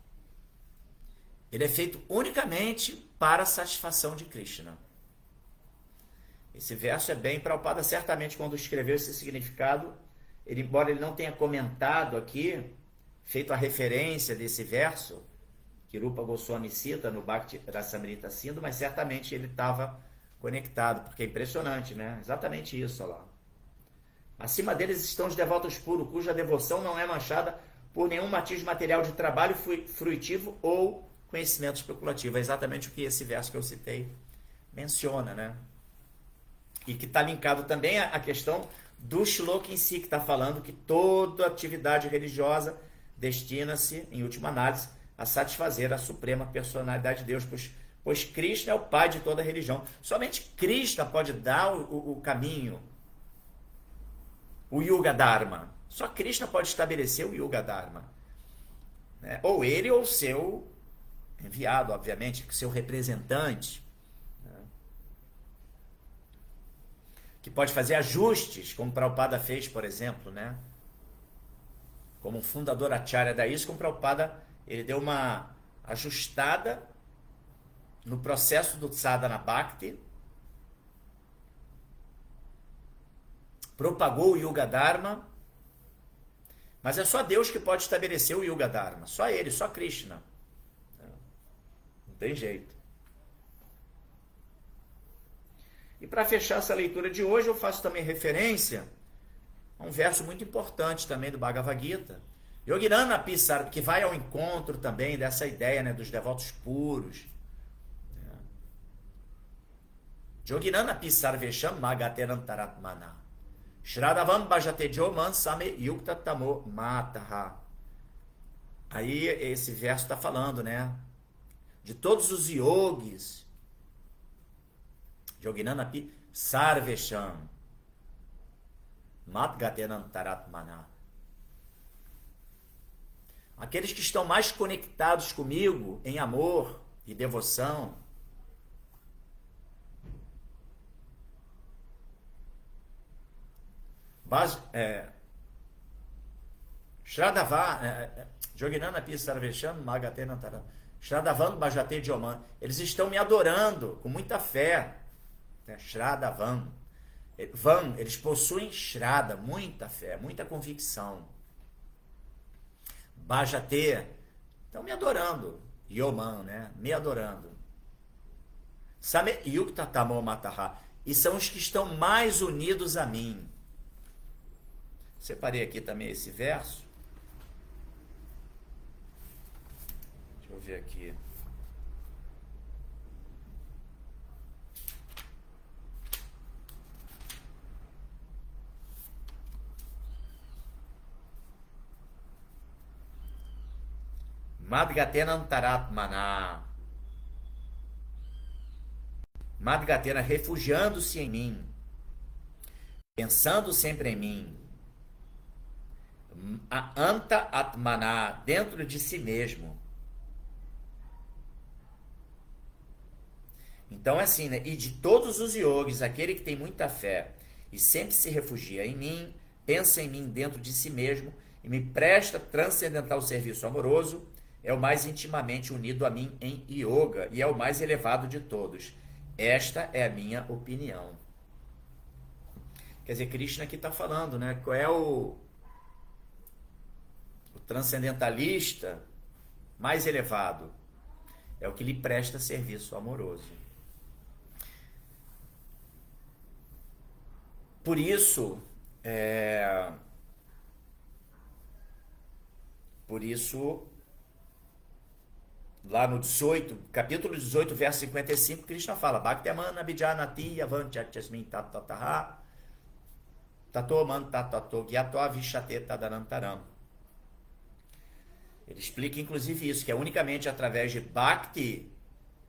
ele é feito unicamente para a satisfação de Krishna. Esse verso é bem Prabhupada, certamente quando escreveu esse significado, ele, embora ele não tenha comentado aqui, feito a referência desse verso, que Rupa Goswami cita no Bhakti Rasamrita Sindhu, mas certamente ele estava conectado, porque é impressionante, né? Exatamente isso, olha lá. Acima deles estão os devotos puros, cuja devoção não é manchada por nenhum matiz material de trabalho fruitivo ou conhecimento especulativo. É exatamente o que esse verso que eu citei menciona, né? E que está linkado também à questão do shloka em si, que está falando que toda atividade religiosa destina-se, em última análise, a satisfazer a suprema personalidade de Deus, pois Krishna é o pai de toda a religião. Somente Krishna pode dar o caminho, o Yuga Dharma. Só Krishna pode estabelecer o Yuga Dharma. Né? Ou ele ou seu enviado, obviamente, seu representante. Né? Que pode fazer ajustes, como Prabhupada fez, por exemplo. Né? Como um fundador acharya da ISKCON, Prabhupada ele deu uma ajustada no processo do Sadhana Bhakti, propagou o Yuga Dharma, mas é só Deus que pode estabelecer o Yuga Dharma, só Ele, só Krishna. Não tem jeito. E para fechar essa leitura de hoje, eu faço também referência a um verso muito importante também do Bhagavad Gita, Yoginana Pisar, que vai ao encontro também dessa ideia, né, dos devotos puros. Yoginana Pisar Vesham Magaterantaratmana Shradhavam Bhajatejo Mansame Yukta Tamo Mataha. Aí esse verso está falando, né? De todos os yogis. Yoginana Pi Sarvesham Matgatenantaratmana. Aqueles que estão mais conectados comigo em amor e devoção. Joginana Pisarvesham Magatena Taran Shradhavan Bhajate Dioman. Eles estão me adorando com muita fé. Shradhavan. Eles possuem Shraddha, muita fé, muita convicção. Bhajate, estão me adorando. Yoman, né? Me adorando. Same Yukta Tamo Mataha. E são os que estão mais unidos a mim. Separei aqui também esse verso. Deixa eu ver aqui. Madgatenantaratmana Madhgatena, refugiando-se em mim, pensando sempre em mim, a anta atmana, dentro de si mesmo. Então é assim, né? E de todos os yogis, aquele que tem muita fé e sempre se refugia em mim, pensa em mim dentro de si mesmo e me presta transcendental serviço amoroso, é o mais intimamente unido a mim em yoga e é o mais elevado de todos. Esta é a minha opinião. Quer dizer, Krishna aqui está falando, né? Qual é o transcendentalista mais elevado? É o que lhe presta serviço amoroso. Por isso, lá no 18, capítulo 18, verso 55, Krishna fala: Bhaktyamana Bijanati Avanchachasmin Tatataha Tato Man Tatato Gyato Avishate Tadanantaram. Ele explica inclusive isso, que é unicamente através de Bhakti,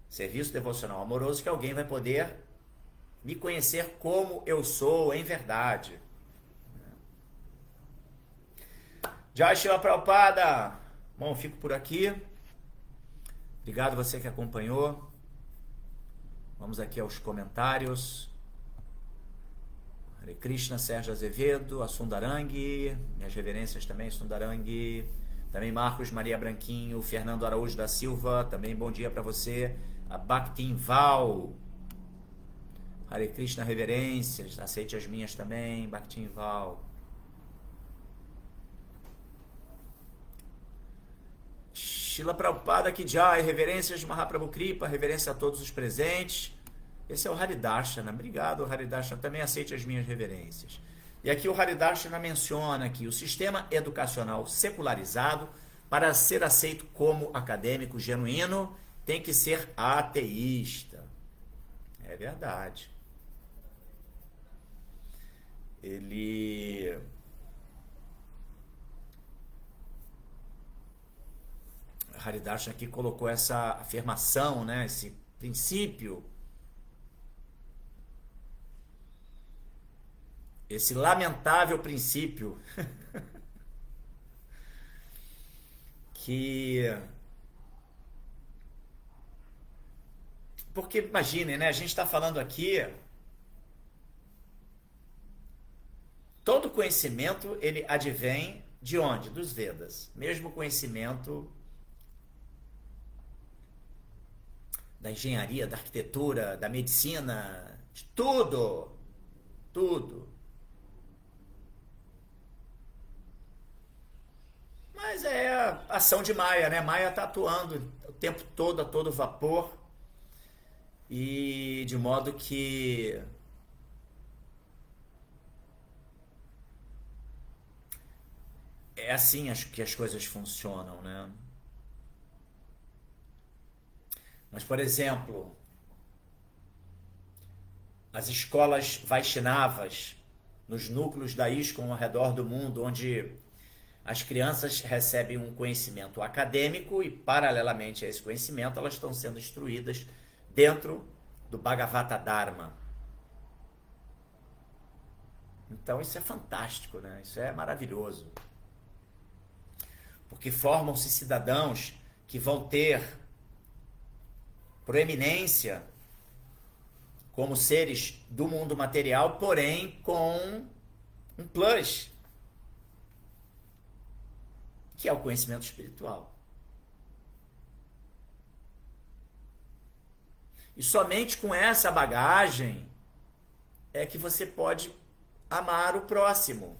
serviço devocional amoroso, que alguém vai poder me conhecer como eu sou em verdade. Jai Shila Prabhupada! Bom, fico por aqui. Obrigado você que acompanhou. Vamos aqui aos comentários. Hare Krishna, Sérgio Azevedo, a Sundarangi, minhas reverências também, Sundarangi. Também Marcos Maria Branquinho, Fernando Araújo da Silva, também bom dia para você. A Bhaktin Val. Hare Krishna, reverências, aceite as minhas também, Bhaktin Val. Shila Prabhupada Ki Jai, reverências de Mahaprabhu Kripa, reverência a todos os presentes. Esse é o Haridarshana, obrigado Haridarshana, também aceite as minhas reverências. E aqui o Haridarshana menciona que o sistema educacional secularizado, para ser aceito como acadêmico genuíno, tem que ser ateísta. É verdade. Haridarshana aqui colocou essa afirmação, né, esse princípio, esse lamentável princípio que... Porque imaginem, né, a gente está falando aqui, todo conhecimento ele advém de onde? Dos Vedas. Mesmo conhecimento da engenharia, da arquitetura, da medicina, de tudo, tudo. Mas é a ação de Maya, né? Maya está atuando o tempo todo, a todo vapor, e de modo que é assim que as coisas funcionam, né? Mas, por exemplo, as escolas Vaishnavas, nos núcleos da ISKCON ao redor do mundo, onde as crianças recebem um conhecimento acadêmico e, paralelamente a esse conhecimento, elas estão sendo instruídas dentro do Bhagavata Dharma. Então isso é fantástico, né? Isso é maravilhoso. Porque formam-se cidadãos que vão ter proeminência como seres do mundo material, porém com um plus, que é o conhecimento espiritual. E somente com essa bagagem é que você pode amar o próximo.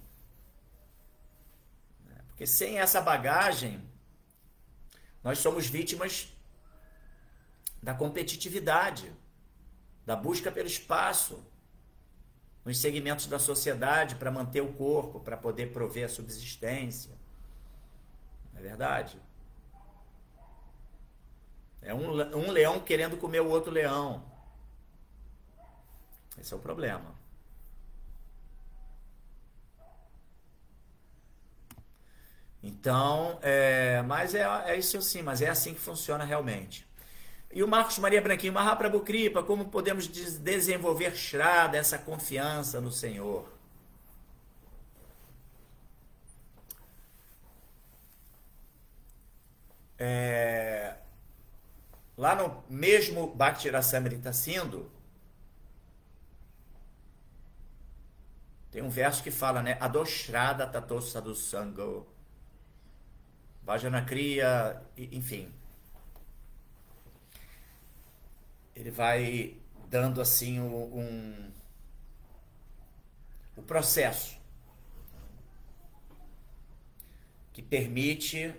Porque sem essa bagagem, nós somos vítimas da competitividade, da busca pelo espaço, nos segmentos da sociedade para manter o corpo, para poder prover a subsistência. Não é verdade? É um leão querendo comer o outro leão. Esse é o problema. Então, mas é isso sim, mas é assim que funciona realmente. E o Marcos Maria Branquinho, Mahaprabhu Kripa, como podemos desenvolver Shraddha, essa confiança no Senhor? Lá no mesmo Bhakti Rasamrita Sindhu, tem um verso que fala, né? Adoshrada tato sadhu sango, Bhajana Kriya, enfim. Ele vai dando assim o processo que permite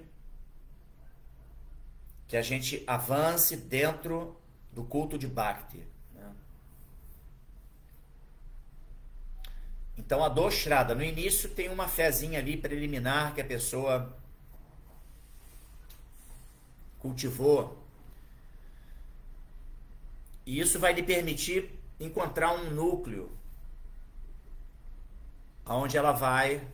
que a gente avance dentro do culto de Bhakti. Né? Então a Doshrada, no início tem uma fezinha ali preliminar que a pessoa cultivou. E isso vai lhe permitir encontrar um núcleo onde ela vai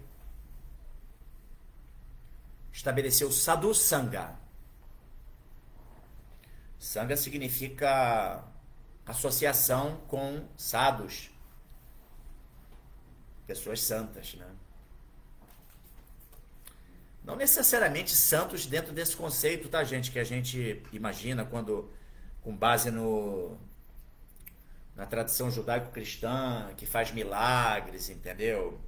estabelecer o Sadhu Sangha. Sangha significa associação com sadhus, pessoas santas, né? Não necessariamente santos dentro desse conceito, tá, gente? Que a gente imagina quando, com base na tradição judaico-cristã, que faz milagres, entendeu?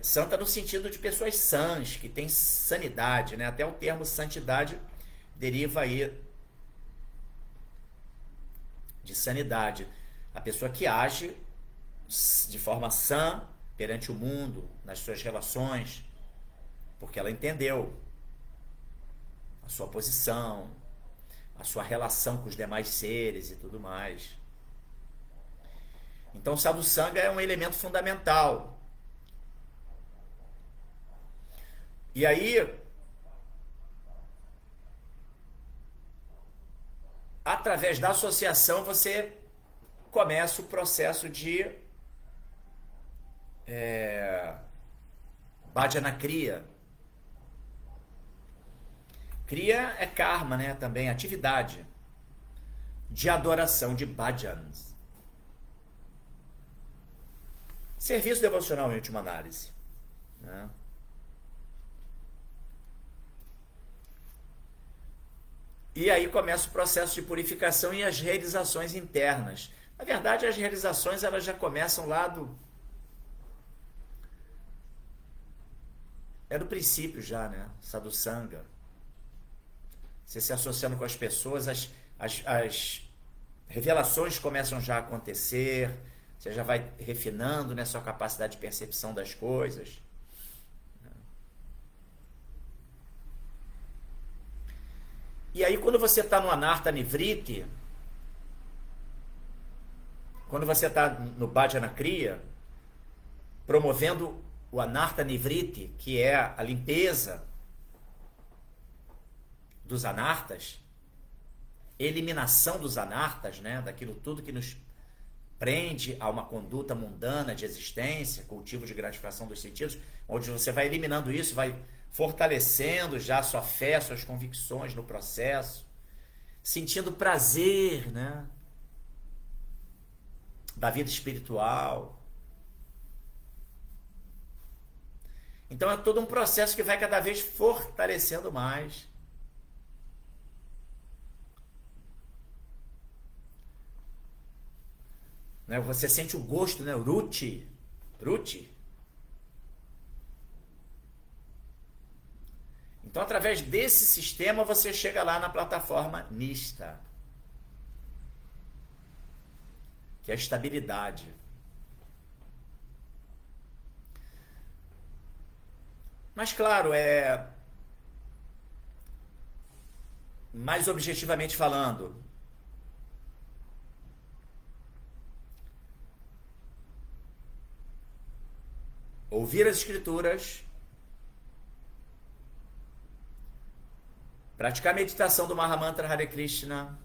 Santa no sentido de pessoas sãs, que têm sanidade, né? Até o termo santidade deriva aí de sanidade. A pessoa que age de forma sã perante o mundo, nas suas relações, porque ela entendeu a sua posição, a sua relação com os demais seres e tudo mais. Então, o Sadhu Sangha é um elemento fundamental. E aí, através da associação, você começa o processo de Bhajana Kriya. Kriya é karma, né? Também atividade de adoração, de bhajans. Serviço devocional em última análise, né? E aí começa o processo de purificação e as realizações internas. Na verdade, as realizações elas já começam lá do princípio já, né? Sadhu Sangha. Você se associando com as pessoas, as revelações começam já a acontecer, você já vai refinando, né, sua capacidade de percepção das coisas. E aí, quando você está no Anartha Nivriti, quando você está no Bhajana Kriya, promovendo o Anartha Nivriti, que é a limpeza dos anartas, eliminação dos anartas, né, daquilo tudo que nos prende a uma conduta mundana de existência, cultivo de gratificação dos sentidos, onde você vai eliminando isso, vai fortalecendo já a sua fé, suas convicções no processo, sentindo prazer, né, da vida espiritual. Então é todo um processo que vai cada vez fortalecendo mais. Né? Você sente o gosto, né? Ruchi. Então, através desse sistema, você chega lá na plataforma Nishta, que é a estabilidade. Mas, claro, mais objetivamente falando, ouvir as escrituras, praticar a meditação do Mahamantra Hare Krishna,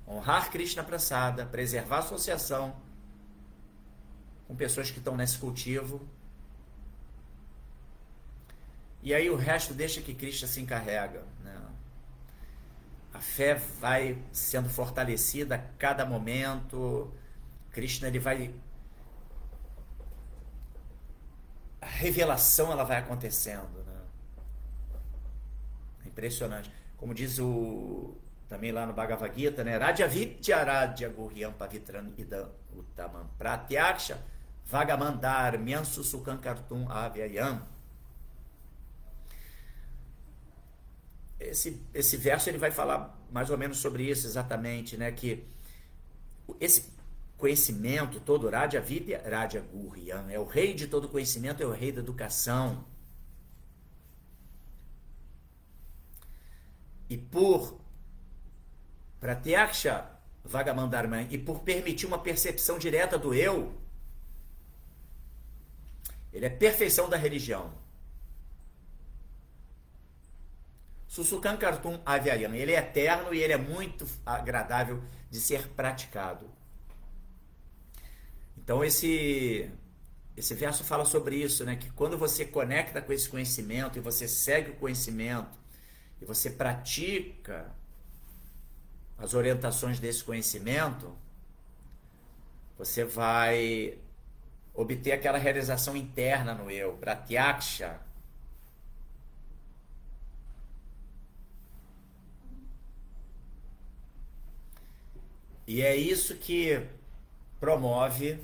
honrar Krishna Prasada, preservar a associação com pessoas que estão nesse cultivo. E aí o resto deixa que Krishna se encarrega, né? A fé vai sendo fortalecida a cada momento. Krishna, ele vai... A revelação, ela vai acontecendo, né? É impressionante. Como diz também lá no Bhagavad Gita, né? Radya Vidya Radya Guhyam Pavitran Idam Uttamam Pratyaksha Vagamandar Myansu Sukankartum Avyayam. Esse verso ele vai falar mais ou menos sobre isso exatamente, né? Que esse conhecimento todo, Radya Vidya Radya Guhyam, é o rei de todo conhecimento, é o rei da educação. E por Pratyaksha Vagamandarman, e por permitir uma percepção direta do eu, ele é perfeição da religião. Susukankartum Avyayam, ele é eterno e ele é muito agradável de ser praticado. Então esse verso fala sobre isso, né? Que quando você conecta com esse conhecimento e você segue o conhecimento e você pratica as orientações desse conhecimento, você vai obter aquela realização interna no eu, Pratyaksha. E é isso que promove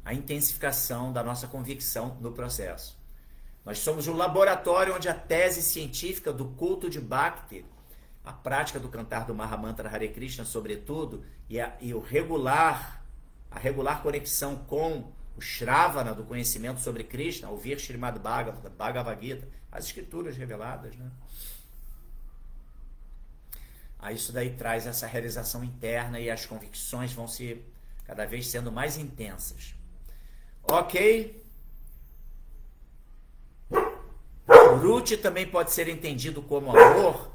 a intensificação da nossa convicção no processo. Nós somos um laboratório onde a tese científica do culto de Bhakti, a prática do cantar do Mahamantra Hare Krishna, sobretudo, e a regular conexão com o Shravana do conhecimento sobre Krishna, ouvir Srimad Bhagavad Gita, as escrituras reveladas, né? Aí isso daí traz essa realização interna e as convicções vão se cada vez sendo mais intensas. Ok? Ruti também pode ser entendido como amor.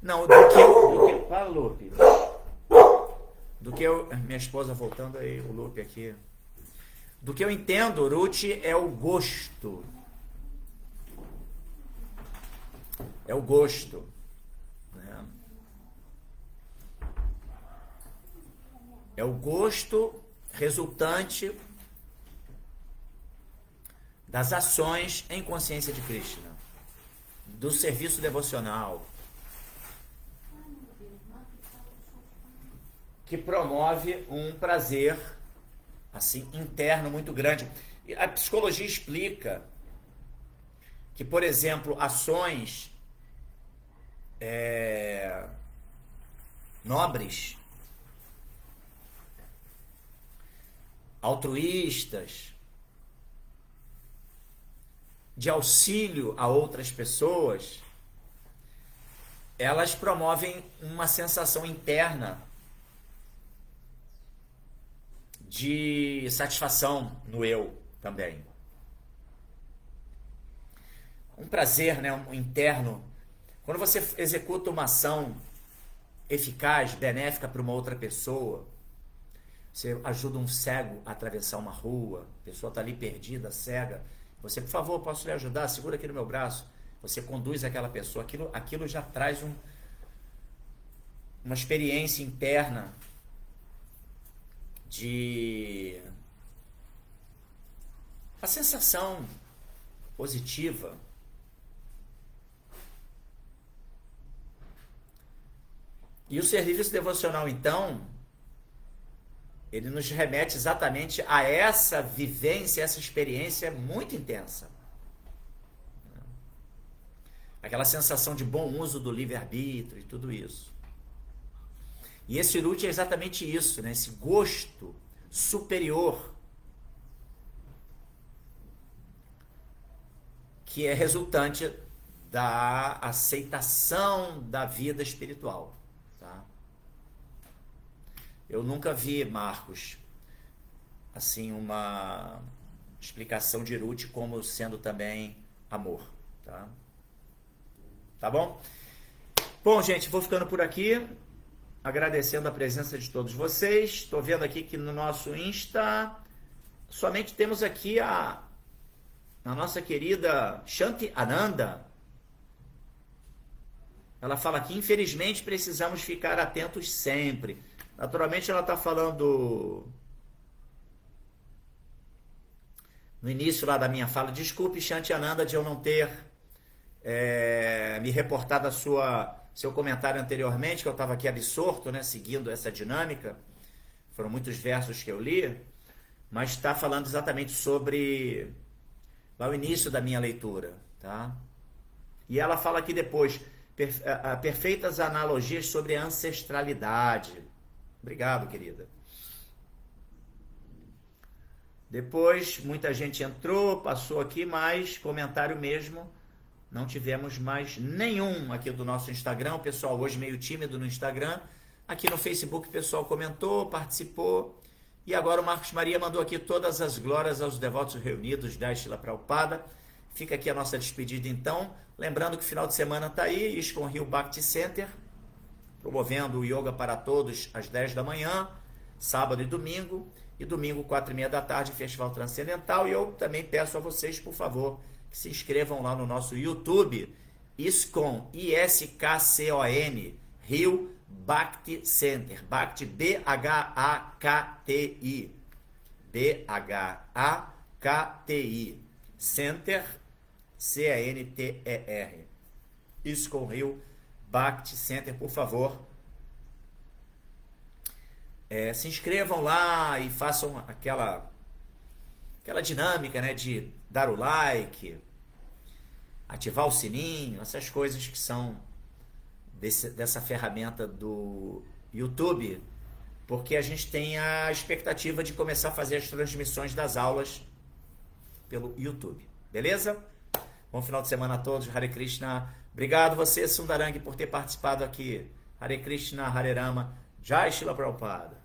Não, fala, Lupe. Minha esposa voltando aí, o Lupe aqui. Do que eu entendo, Ruti é o gosto. É o gosto. Né? É o gosto resultante das ações em consciência de Krishna, do serviço devocional, que promove um prazer assim interno muito grande. E a psicologia explica que, por exemplo, ações nobres, altruístas, de auxílio a outras pessoas, elas promovem uma sensação interna de satisfação no eu também. Um prazer, né, um interno. Quando você executa uma ação eficaz, benéfica para uma outra pessoa, você ajuda um cego a atravessar uma rua, a pessoa está ali perdida, cega, você, por favor, posso lhe ajudar? Segura aqui no meu braço. Você conduz aquela pessoa. Aquilo já traz uma experiência interna de uma sensação positiva. E o serviço devocional, então, ele nos remete exatamente a essa vivência, essa experiência muito intensa. Aquela sensação de bom uso do livre-arbítrio e tudo isso. E esse Ruti é exatamente isso, né? Esse gosto superior que é resultante da aceitação da vida espiritual. Tá? Eu nunca vi, Marcos, assim, uma explicação de Ruti como sendo também amor. Tá? Tá bom? Bom, gente, vou ficando por aqui. Agradecendo a presença de todos vocês. Estou vendo aqui que no nosso Insta somente temos aqui a nossa querida Shanti Ananda, ela fala que infelizmente precisamos ficar atentos sempre. Naturalmente ela está falando no início lá da minha fala, desculpe Shanti Ananda de eu não ter me reportado seu comentário anteriormente, que eu estava aqui absorto, né, seguindo essa dinâmica. Foram muitos versos que eu li, mas está falando exatamente sobre lá o início da minha leitura, tá? E ela fala aqui depois, perfeitas analogias sobre a ancestralidade. Obrigado, querida. Depois, muita gente entrou, passou aqui, mas comentário mesmo, não tivemos mais nenhum aqui do nosso Instagram. O pessoal hoje meio tímido no Instagram. Aqui no Facebook o pessoal comentou, participou. E agora o Marcos Maria mandou aqui todas as glórias aos devotos reunidos da Srila Prabhupada. Fica aqui a nossa despedida então. Lembrando que o final de semana está aí, ISKCON Rio Bhakti Center, promovendo o Yoga para Todos às 10 da manhã, sábado e domingo. E domingo, 4h30 da tarde, Festival Transcendental. E eu também peço a vocês, por favor, que se inscrevam lá no nosso YouTube, ISKCON, ISKCON, Rio Bhakti Center. Bhakti, B-H-A-K-T-I. B-H-A-K-T-I. Center, C-A-N-T-E-R. ISKCON Rio Bhakti Center, por favor. Se inscrevam lá e façam aquela dinâmica, né, de dar o like, ativar o sininho, essas coisas que são dessa ferramenta do YouTube, porque a gente tem a expectativa de começar a fazer as transmissões das aulas pelo YouTube, beleza? Bom final de semana a todos, Hare Krishna. Obrigado você, Sundarang, por ter participado aqui. Hare Krishna, Hare Rama, Jai Srila Prabhupada.